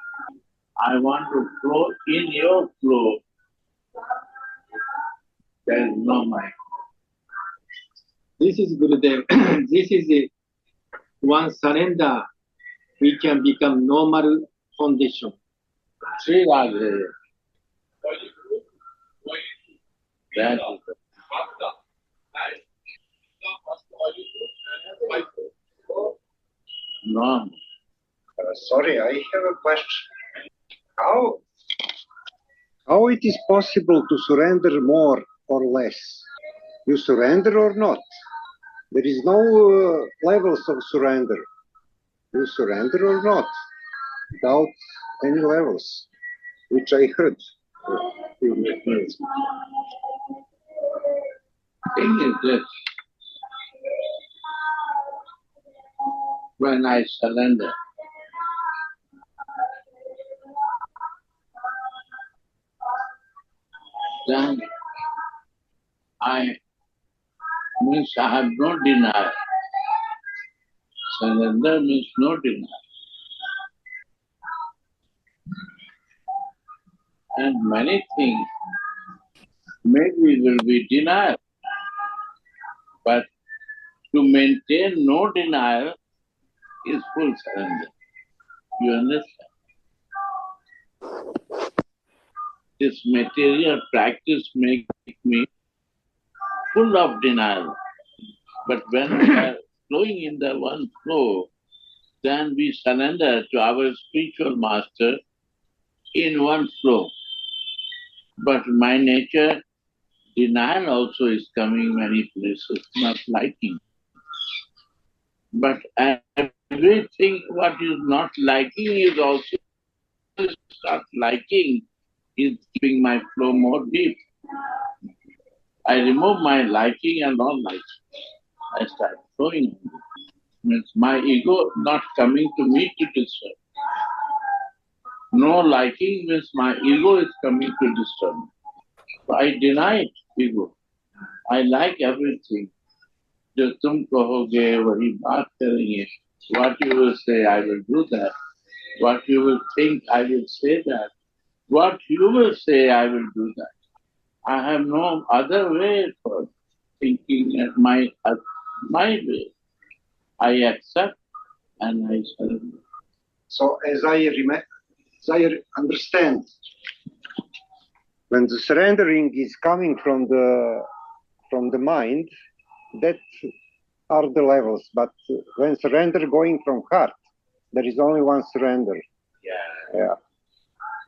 I want to flow in your flow. There is no mind. This is Gurudev. This is the one surrender we can become normal condition. Sri Radhe. That is the norm. Sorry, I have a question. How it is possible to surrender more or less? You surrender or not? There is no levels of surrender. You surrender or not, without any levels, which I heard. Thing is this. When I surrender, then I means I have no denial. Surrender means no denial. And many things maybe will be denial. But To maintain no denial is full surrender. You understand? This material practice makes me full of denial. But when we are flowing in the one flow, then we surrender to our spiritual master in one flow. But my nature, denial also is coming many places, not liking. But everything what is not liking is also start liking, is keeping my flow more deep. I remove my liking and non-liking. I start flowing. Means my ego not coming to me to disturb. No liking means my ego is coming to disturb me. So I deny ego. I like everything. जो तुम कहोगे वही बात करेंगे. What you will say, I will do that. What you will think, I will say that. What you will say, I will do that. I have no other way for thinking at my way. I accept and I surrender. So as I understand, when the surrendering is coming from the mind, that are the levels. But when surrender going from heart, there is only one surrender. Yeah.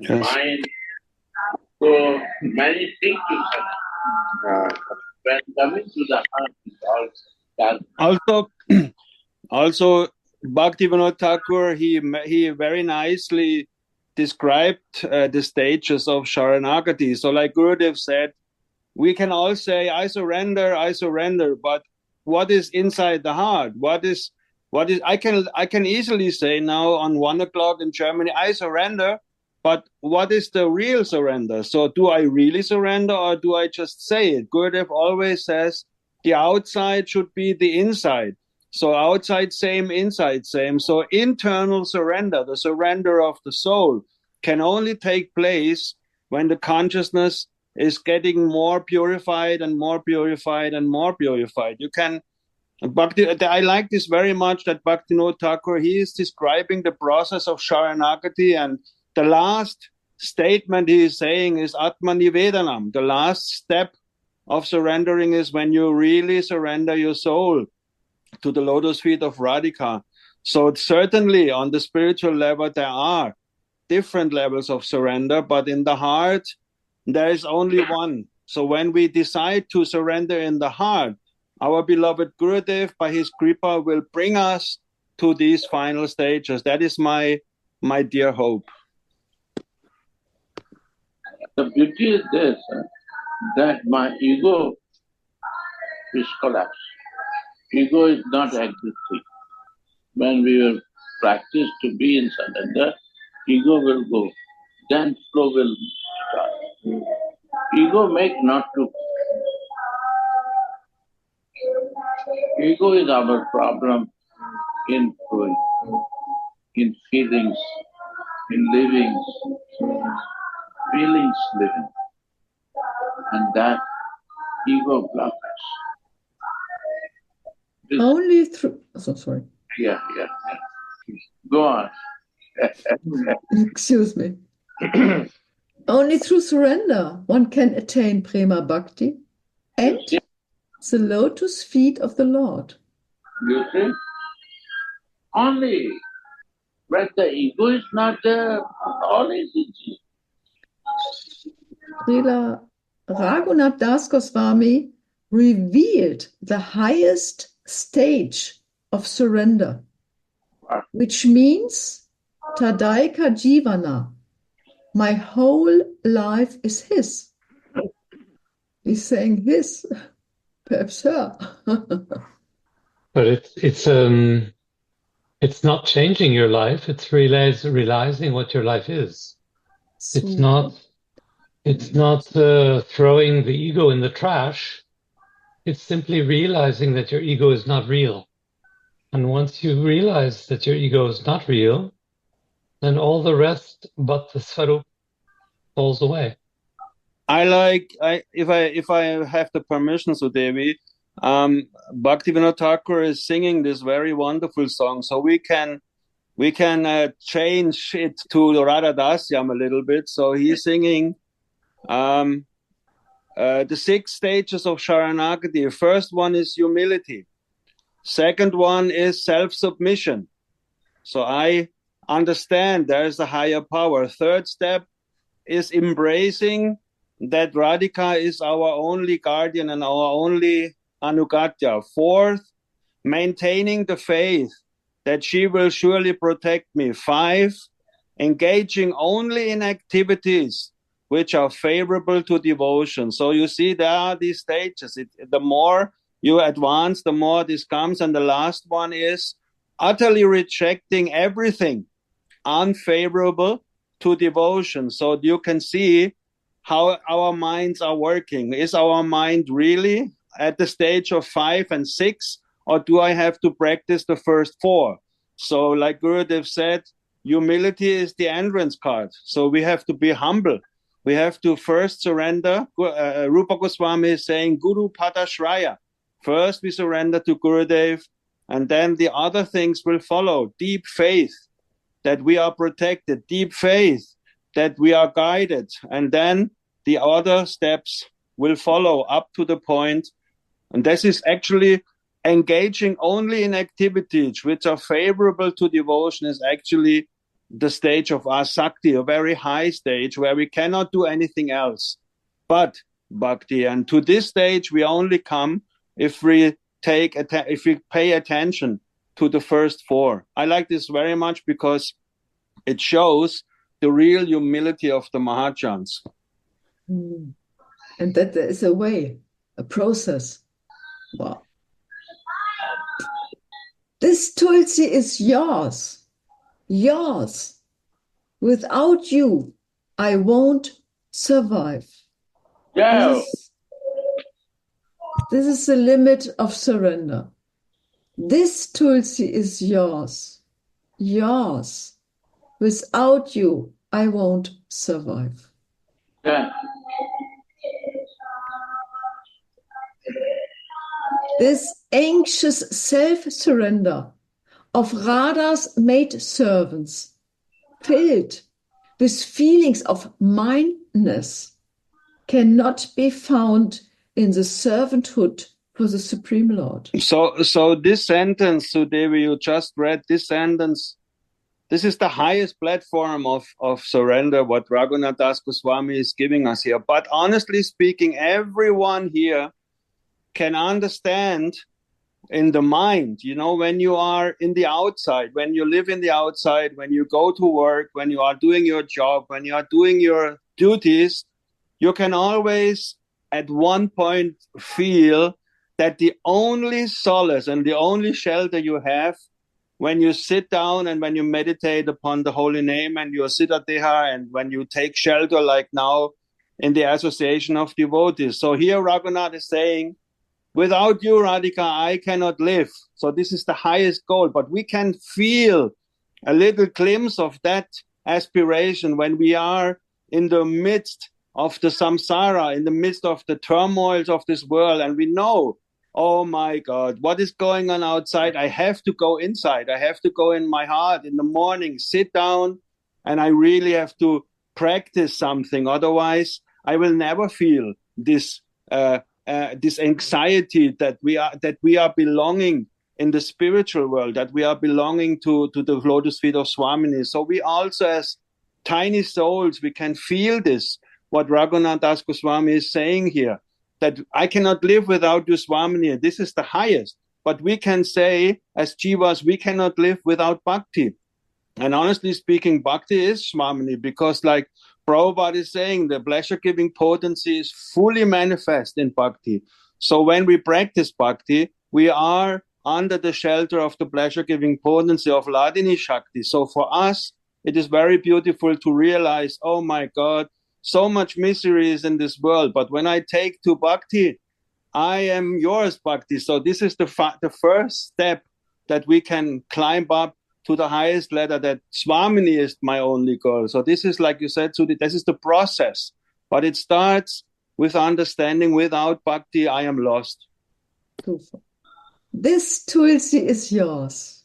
Yes. Mind, so many things to surrender. When coming to the heart, it's all that. Also, Bhaktivinoda Thakur, he very nicely described the stages of Sharanagati. So like Gurudev said, we can all say, I surrender, but what is inside the heart? What is I can easily say now on 1 o'clock in Germany, I surrender, but what is the real surrender? So do I really surrender or do I just say it? Gurudev always says the outside should be the inside. So outside same, inside same. So internal surrender, the surrender of the soul, can only take place when the consciousness is getting more purified and more purified and more purified. You can, I like this very much that Bhaktivinoda Thakur, he is describing the process of Sharanagati, and the last statement he is saying is Atmanivedanam. The last step of surrendering is when you really surrender your soul to the lotus feet of Radhika. So certainly on the spiritual level, there are different levels of surrender, but in the heart, there is only one. So when we decide to surrender in the heart, our beloved Gurudev, by his kripa, will bring us to these final stages. That is my dear hope. The beauty is this, that my ego is collapsed. Ego is not existing. When we will practice to be in surrender, ego will go. Then flow will start. Ego make not to. Ego is our problem in flowing, in feelings, in living, feelings living. And that ego blocks us. Only through. So sorry. Yeah. Go on. Excuse me. Only through surrender one can attain prema bhakti and the lotus feet of the Lord. You see? Only. But the ego is not there. All is easy. Srila Raghunath Das Goswami revealed the highest stage of surrender, which means Tadaika Jivana. My whole life is his. He's saying his, perhaps her. But it's not changing your life. It's realizing what your life is. It's not throwing the ego in the trash. It's simply realizing that your ego is not real. And once you realize that your ego is not real, then all the rest but the Swarup falls away. If I have the permission, so Devi, Bhaktivinoda Thakur is singing this very wonderful song. So we can change it to Radha Dasyam a little bit. So he's singing the 6 stages of Sharanagati. First one is humility. Second one is self-submission. So I understand there is a higher power. Third step is embracing that Radhika is our only guardian and our only Anugatya. Fourth, maintaining the faith that she will surely protect me. 5, engaging only in activities which are favorable to devotion. So you see, there are these stages. The more you advance, the more this comes. And the last one is utterly rejecting everything unfavorable to devotion. So you can see how our minds are working. Is our mind really at the stage of 5 and 6, or do I have to practice the first 4? So like Gurudev said, humility is the entrance card. So we have to be humble. We have to first surrender. Rupa Goswami is saying Guru Pada Shraya. First we surrender to Gurudev, and then the other things will follow. Deep faith that we are protected, deep faith that we are guided, and then the other steps will follow up to the point. And this is actually engaging only in activities which are favorable to devotion is actually the stage of asakti, a very high stage where we cannot do anything else but bhakti. And to this stage we only come if we pay attention to the first 4. I like this very much because it shows the real humility of the Mahajans. And that there is a way, a process. Wow. This Tulsi is yours. Yours. Without you, I won't survive. Yeah. This is the limit of surrender. This Tulsi is yours. Yours. Without you, I won't survive. Yeah. This anxious self-surrender of Radha's maid servants, filled with feelings of mindness, cannot be found in the servanthood for the Supreme Lord. So this sentence, Devi, you just read, this sentence, this is the highest platform of surrender, what Raghunath Das Goswami is giving us here. But honestly speaking, everyone here can understand in the mind, when you are in the outside, when you live in the outside, when you go to work, when you are doing your job, when you are doing your duties, you can always at one point feel that the only solace and the only shelter you have when you sit down and when you meditate upon the holy name and your Siddha Deha, and when you take shelter like now in the association of devotees. So here Raghunath is saying, without you, Radhika, I cannot live. So this is the highest goal. But we can feel a little glimpse of that aspiration when we are in the midst of the samsara, in the midst of the turmoils of this world. And we know, oh my God, what is going on outside? I have to go inside. I have to go in my heart in the morning, sit down, and I really have to practice something. Otherwise, I will never feel this anxiety that we are belonging in the spiritual world, that we are belonging to the lotus feet of Swamini. So we also, as tiny souls, we can feel this, what Raghunath Das Goswami is saying here, that I cannot live without you, Swamini. This is the highest. But we can say, as jivas, we cannot live without bhakti. And honestly speaking, bhakti is Swamini, because like Prabhupada is saying, the pleasure-giving potency is fully manifest in bhakti. So when we practice bhakti, we are under the shelter of the pleasure-giving potency of Ladini Shakti. So for us, it is very beautiful to realize, oh my God, so much misery is in this world. But when I take to bhakti, I am yours, bhakti. So this is the first step that we can climb up to the highest ladder, that Swamini is my only goal. So this is, like you said, Sudhi, this is the process. But it starts with understanding, without bhakti, I am lost. Super. This Tulsi is yours.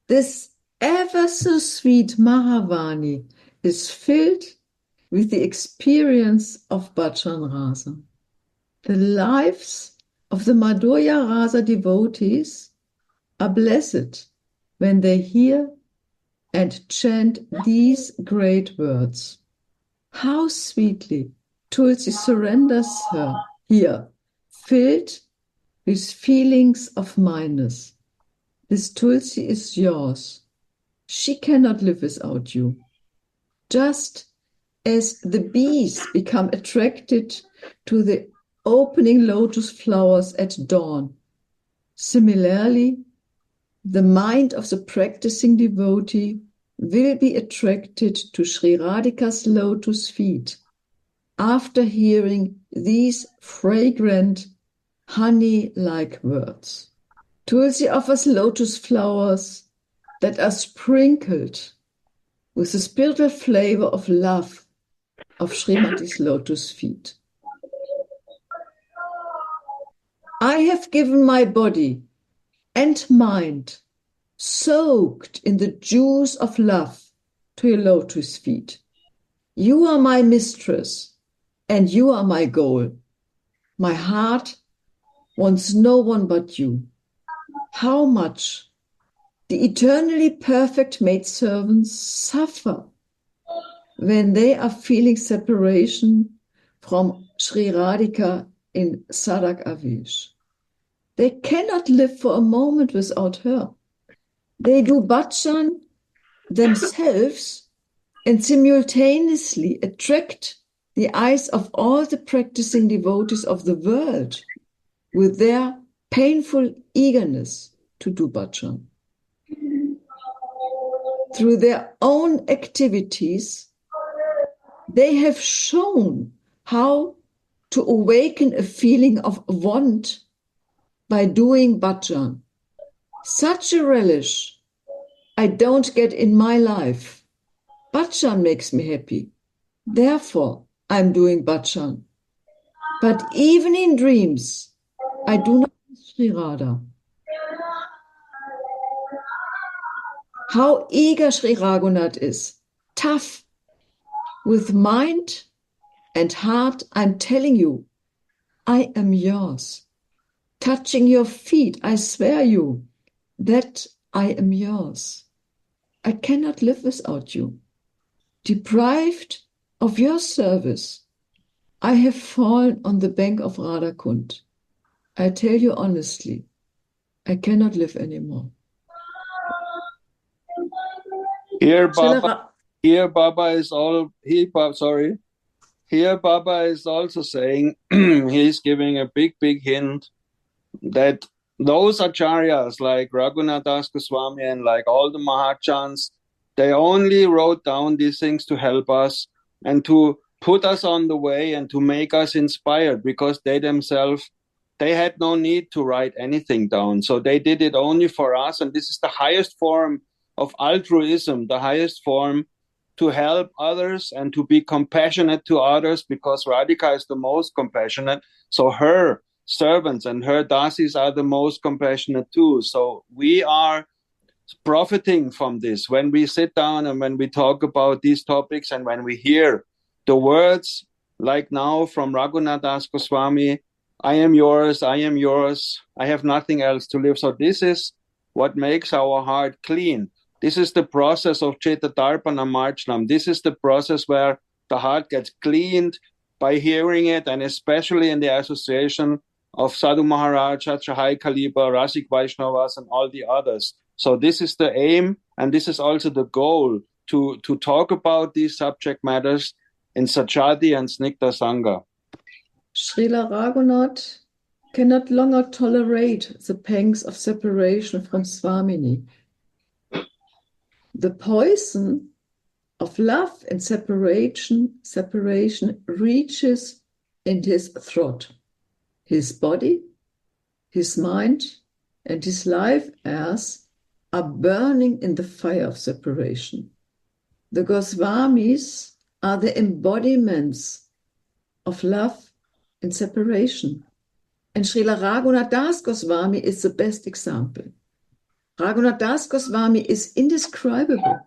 This ever so sweet Mahavani is filled with the experience of Bhajan Rasa. The lives of the Madhurya Rasa devotees are blessed when they hear and chant these great words. How sweetly Tulsi surrenders her here, filled with feelings of mindness. This Tulsi is yours. She cannot live without you. Just as the bees become attracted to the opening lotus flowers at dawn, similarly, the mind of the practicing devotee will be attracted to Sri Radhika's lotus feet after hearing these fragrant, honey-like words. Tulsi offers lotus flowers that are sprinkled with the spiritual flavor of love of Srimati's lotus feet. I have given my body and mind soaked in the juice of love to your lotus feet. You are my mistress and you are my goal. My heart wants no one but you. How much the eternally perfect maidservants suffer when they are feeling separation from Sri Radhika in Sadak Avesh. They cannot live for a moment without her. They do bhajan themselves and simultaneously attract the eyes of all the practicing devotees of the world with their painful eagerness to do bhajan. Through their own activities, they have shown how to awaken a feeling of want by doing bhajan. Such a relish I don't get in my life. Bhajan makes me happy. Therefore, I'm doing bhajan. But even in dreams, I do not miss Sri Radha. How eager Sri Raghunath is, tough. With mind and heart, I'm telling you, I am yours. Touching your feet, I swear you that I am yours. I cannot live without you. Deprived of your service, I have fallen on the bank of Radhakund. I tell you honestly, I cannot live anymore. Here, Baba is Here, Baba is also saying he's giving a big hint that those acharyas like Raghunath Das Goswami and like all the Mahachans, they only wrote down these things to help us and to put us on the way and to make us inspired, because they themselves, they had no need to write anything down. So they did it only for us. And this is the highest form of altruism, the highest form to help others and to be compassionate to others, because Radhika is the most compassionate. So her servants and her dasis are the most compassionate too. So we are profiting from this when we sit down and when we talk about these topics and when we hear the words like now from Raghunath Das Goswami, I am yours, I am yours, I have nothing else to live. So this is what makes our heart clean. This is the process of Chetatarpana Marchanam. This is the process where the heart gets cleaned by hearing it, and especially in the association of Sadhu Maharaj, Chahai Kaliba, Rasik Vaishnavas, and all the others. So this is the aim, and this is also the goal, to talk about these subject matters in Sachadi and Snigdha Sangha. Srila Raghunath cannot longer tolerate the pangs of separation from Swamini. The poison of love and separation reaches in his throat. His body, his mind, and his life airs are burning in the fire of separation. The Goswamis are the embodiments of love and separation. And Srila Raghunath Das Goswami is the best example. Raghunath Das Goswami is indescribable.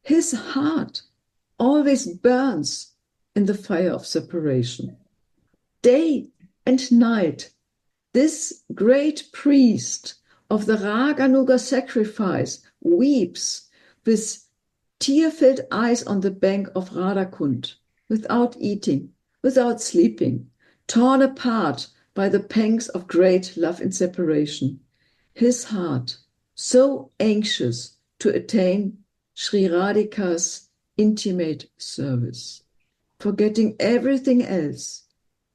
His heart always burns in the fire of separation. Day and night, this great priest of the Raganuga sacrifice weeps with tear-filled eyes on the bank of Radhakund, without eating, without sleeping, torn apart by the pangs of great love and separation. His heart, so anxious to attain Sri Radhika's intimate service. Forgetting everything else,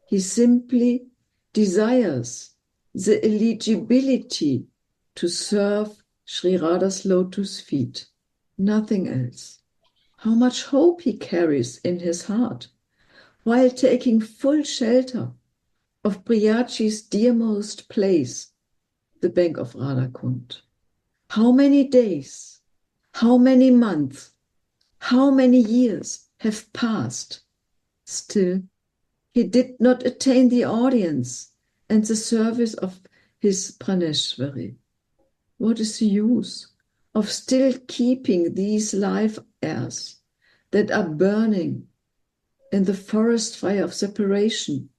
he simply desires the eligibility to serve Sri Radha's lotus feet. Nothing else. How much hope he carries in his heart, while taking full shelter of Priyachi's dearmost place, the bank of Radhakund. How many days, how many months, how many years have passed? Still, he did not attain the audience and the service of his Praneshwari. What is the use of still keeping these live airs that are burning in the forest fire of separation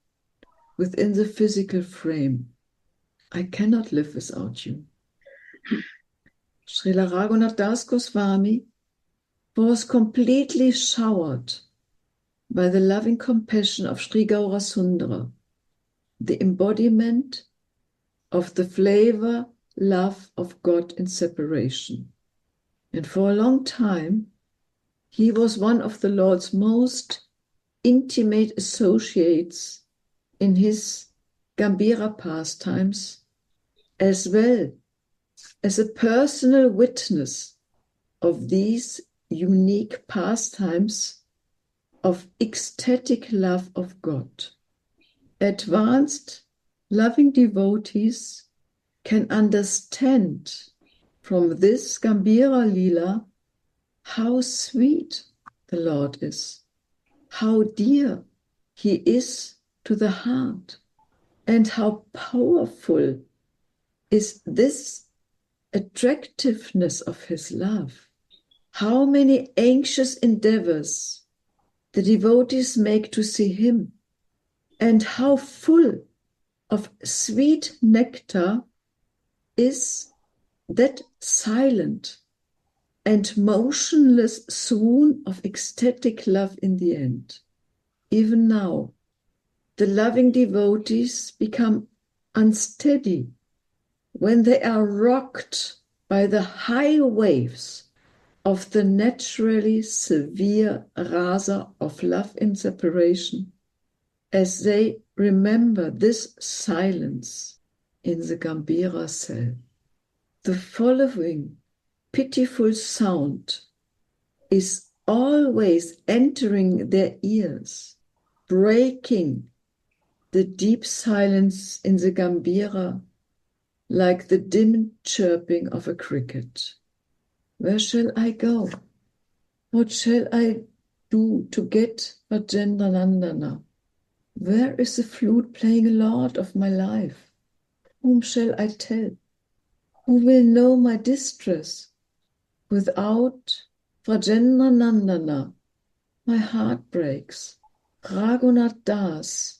within the physical frame? I cannot live without you. Srila Raghunath Das Goswami was completely showered by the loving compassion of Sri Gaurasundara, the embodiment of the flavor, love of God in separation. And for a long time, he was one of the Lord's most intimate associates in his Gambhira pastimes, as well as a personal witness of these unique pastimes of ecstatic love of God. Advanced, loving devotees can understand from this Gambhira Lila how sweet the Lord is, how dear he is to the heart, and how powerful is this attractiveness of his love. How many anxious endeavors the devotees make to see him, and how full of sweet nectar is that silent and motionless swoon of ecstatic love in the end. Even now, the loving devotees become unsteady when they are rocked by the high waves of the naturally severe rasa of love and separation, as they remember this silence in the Gambhira cell. The following pitiful sound is always entering their ears, breaking the deep silence in the Gambhira like the dim chirping of a cricket. Where shall I go? What shall I do to get Rajendra Nandana? Where is the flute playing Lord of my life? Whom shall I tell? Who will know my distress? Without Rajendra Nandana, my heart breaks. Raghunath Das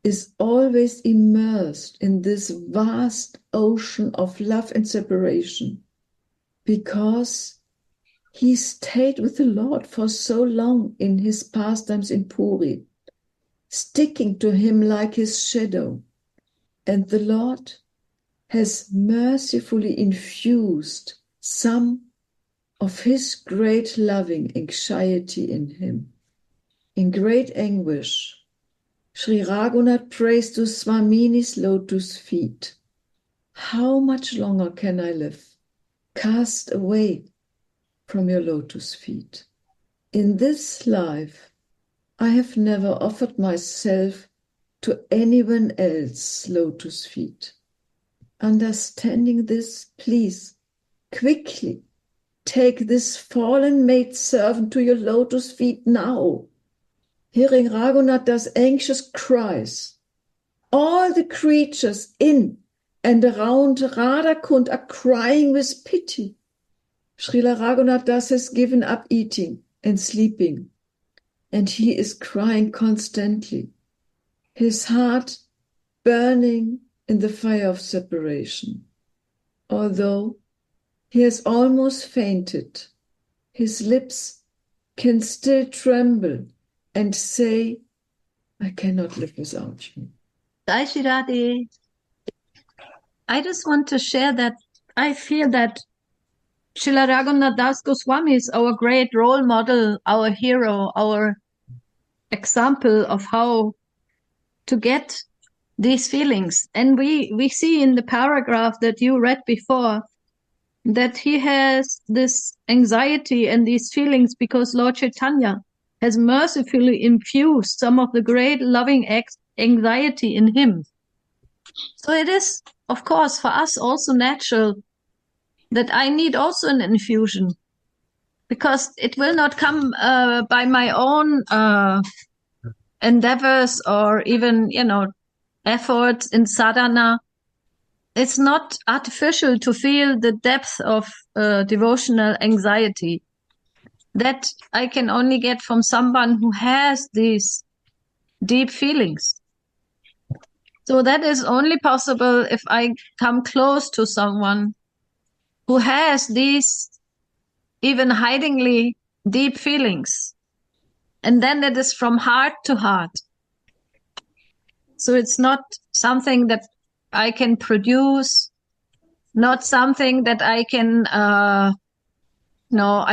is always immersed in this vast ocean of love and separation, because he stayed with the Lord for so long in his pastimes in Puri, sticking to him like his shadow. And the Lord has mercifully infused some of his great loving anxiety in him. In great anguish, Sri Raghunath prays to Swamini's lotus feet. How much longer can I live, cast away from your lotus feet? In this life, I have never offered myself to anyone else's lotus feet. Understanding this, please, quickly take this fallen maid servant to your lotus feet now. Hearing Raghunath Das anxious cries, all the creatures in and around Radhakund are crying with pity. Srila Raghunath Das has given up eating and sleeping, and he is crying constantly, his heart burning in the fire of separation. Although he has almost fainted, his lips can still tremble and say, I cannot live without you. Jai Shri Radhe. I just want to share that I feel that Srila Raghunath Das Goswami is our great role model, our hero, our example of how to get these feelings. And we see in the paragraph that you read before that he has this anxiety and these feelings because Lord Chaitanya has mercifully infused some of the great loving anxiety in him. So it is, of course, for us also natural that I need also an infusion, because it will not come by my own endeavors or even, efforts in sadhana. It's not artificial to feel the depth of devotional anxiety. That I can only get from someone who has these deep feelings. So that is only possible if I come close to someone who has these even hidingly deep feelings. And then it is from heart to heart. So it's not something that I can produce, not something that I can, I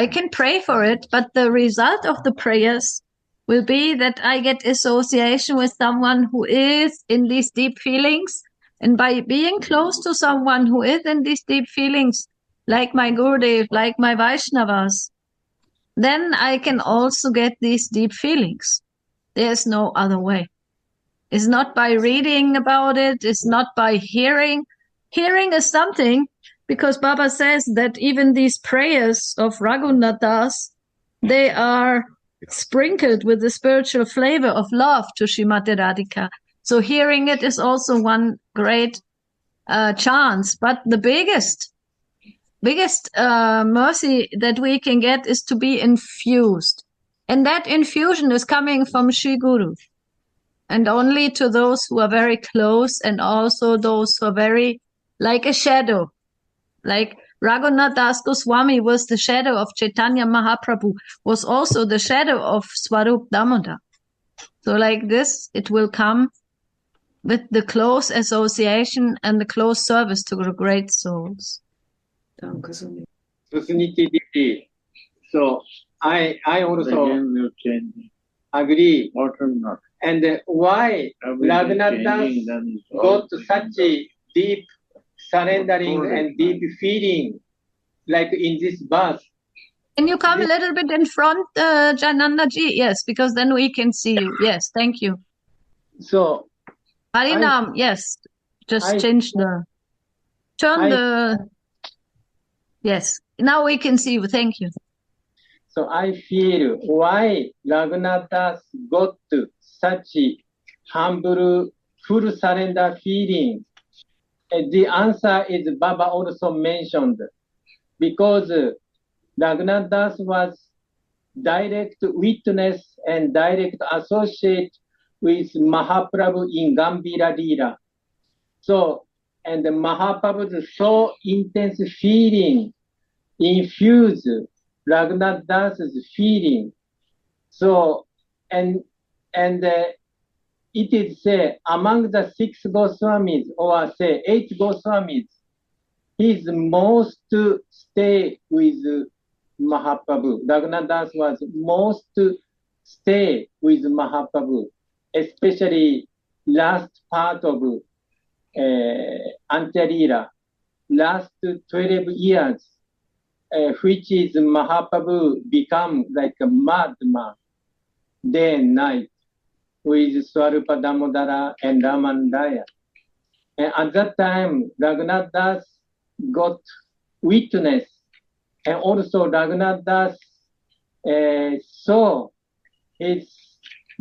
can pray for it, but the result of the prayers will be that I get association with someone who is in these deep feelings. And by being close to someone who is in these deep feelings, like my Gurudev, like my Vaishnavas, then I can also get these deep feelings. There's no other way. It's not by reading about it. It's not by hearing. Hearing is something, because Baba says that even these prayers of Raghunath Das, they are sprinkled with the spiritual flavor of love to Srimati Radhika. So hearing it is also one great chance. But the biggest mercy that we can get is to be infused. And that infusion is coming from Sri Guru. And only to those who are very close, and also those who are very like a shadow. Like Raghunath Das Goswami was the shadow of Chaitanya Mahaprabhu, was also the shadow of Swarup Damodar. So like this, it will come with the close association and the close service to the great souls. So I also agree. And why Raghunath Das got such a deep surrendering and deep feeling, like in this verse? Can you come a little bit in front, Jananda ji? Yes, because then we can see you. Yes, thank you. So Harinam, yes. Just change yes. Now we can see you. Thank you. So I feel why Raghunath Das got such a humble, full surrender feeling. And the answer is Baba also mentioned, because Raghunath Das was direct witness and direct associate with Mahaprabhu in Gambhira Leela. So, and Mahaprabhu's so intense feeling infused Raghunath Das's feeling. So, and it is say among the 6 Goswamis, or say 8 Goswamis, his most stay with Mahaprabhu. Raghunath Das was most stay with Mahaprabhu, especially last part of Antarila, last 12 years, which is Mahaprabhu become like a madman, day and night, with Swarupa Damodara and Ramanandaya. And at that time, Raghunath Das got witness, and also Raghunath Das saw his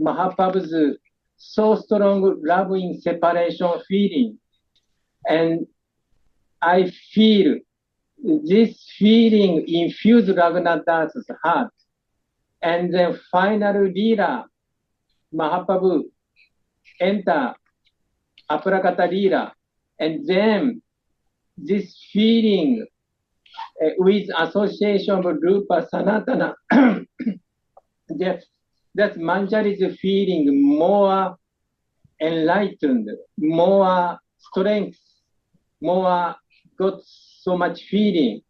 Mahaprabhu's so strong loving separation feeling. And I feel this feeling infused Raghunatha's heart. And then final Leela, Mahaprabhu enter Aparakata Leela. And then this feeling with association of Rupa Sanatana, that Manjari's feeling more enlightened, more strength, more got so much feeling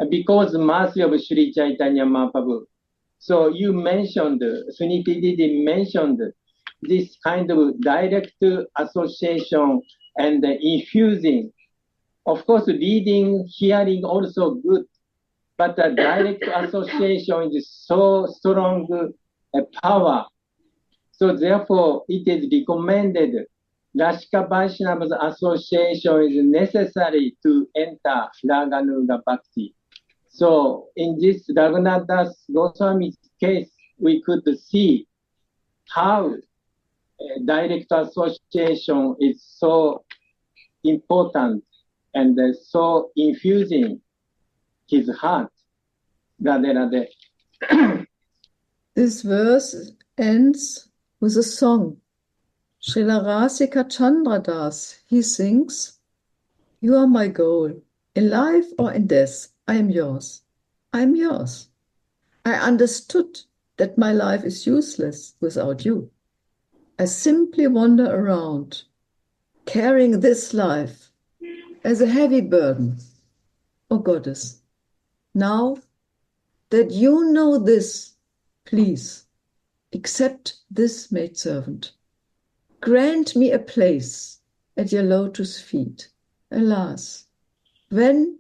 because mercy of Sri Chaitanya Mahaprabhu. So you mentioned, Suniti Didi mentioned this kind of direct association and infusing. Of course, reading, hearing also good, but the direct association is so strong power. So therefore, it is recommended Rashika Vaishnava's association is necessary to enter Raganuga Bhakti. So in this Raghunath Das Goswami's case, we could see how direct association is so important and so infusing his heart. Radhe Radhe. This verse ends with a song. Srila Rasika Chandra Das, he sings, "You are my goal. In life or in death, I am yours. I am yours. I understood that my life is useless without you. I simply wander around, carrying this life as a heavy burden. O Goddess, now that you know this, please accept this maidservant. Grant me a place at your lotus feet. Alas, when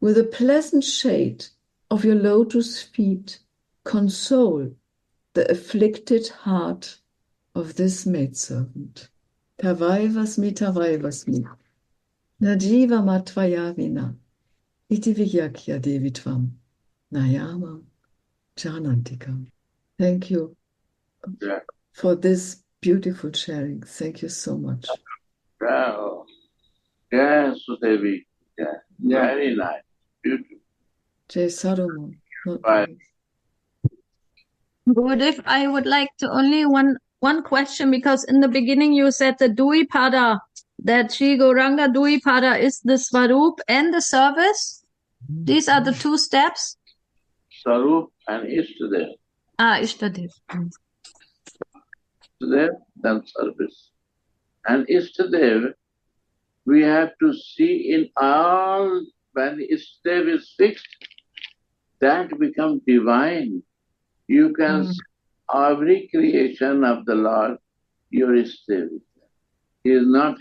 with a pleasant shade of your lotus feet console the afflicted heart of this maidservant. Tavaivasmi, Tavaivasmi. Najiva Matvayavina. Iti Vigyakya Devi Tvam. Nayama Janantikam. Thank you for this beautiful sharing. Thank you so much. Wow. Yes, Devi. Yeah. Very nice. Beautiful. Jai Saruman. Bye. Gurudev, I would like to only one question, because in the beginning you said the Duipada, that Sri Gauranga Duipada is the Svarup and the service. These are the two steps. Sarup and Ishtadev. Ishtadev. Ishtadev, then service. And Ishtadev, we have to see in all, when Ishtadev is fixed, that becomes divine. You can see every creation of the Lord, your Ishtadev. He is not,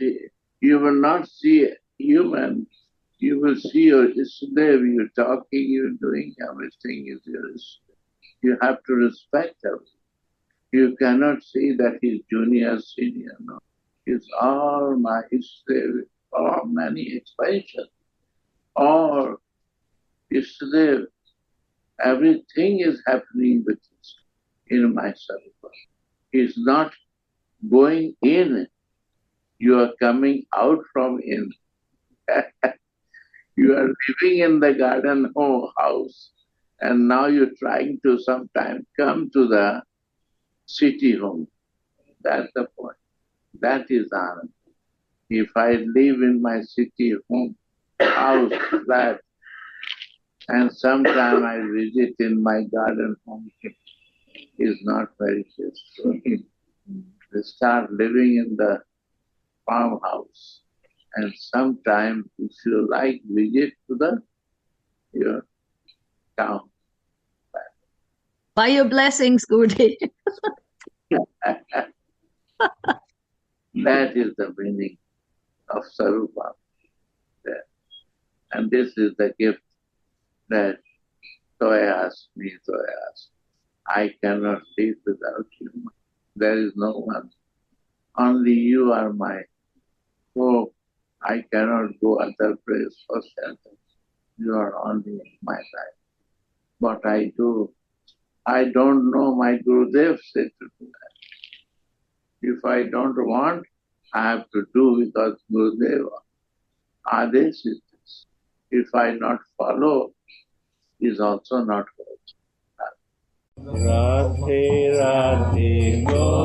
you will not see human, you will see your Ishtadev, you're talking, you're doing, everything is your Ishtadev. You have to respect him. You cannot see that he's junior, senior, no. He's all my Ishtadev, all many expressions. All Ishtadev, everything is happening with us in my Sarupa. He's not going in, you are coming out from in. You are living in the garden house, and now you're trying to sometime come to the city home. That's the point. That is Anand. If I live in my city home, house, flat, and sometime I visit in my garden home, is not very peaceful. We start living in the farmhouse, and sometime, if you like, visit to your town. By your blessings, Gurudev. That is the meaning of Sarupa. And this is the gift that Toyas me, Toyas. I cannot live without you. There is no one. Only you are my hope. I cannot go other place for shelter. You are only my life. What I do, I don't know, my Gurudev said to do that. If I don't want, I have to do because Gurudeva Adesh is this. If I not follow, is also not right. Radhe Radhe Gaur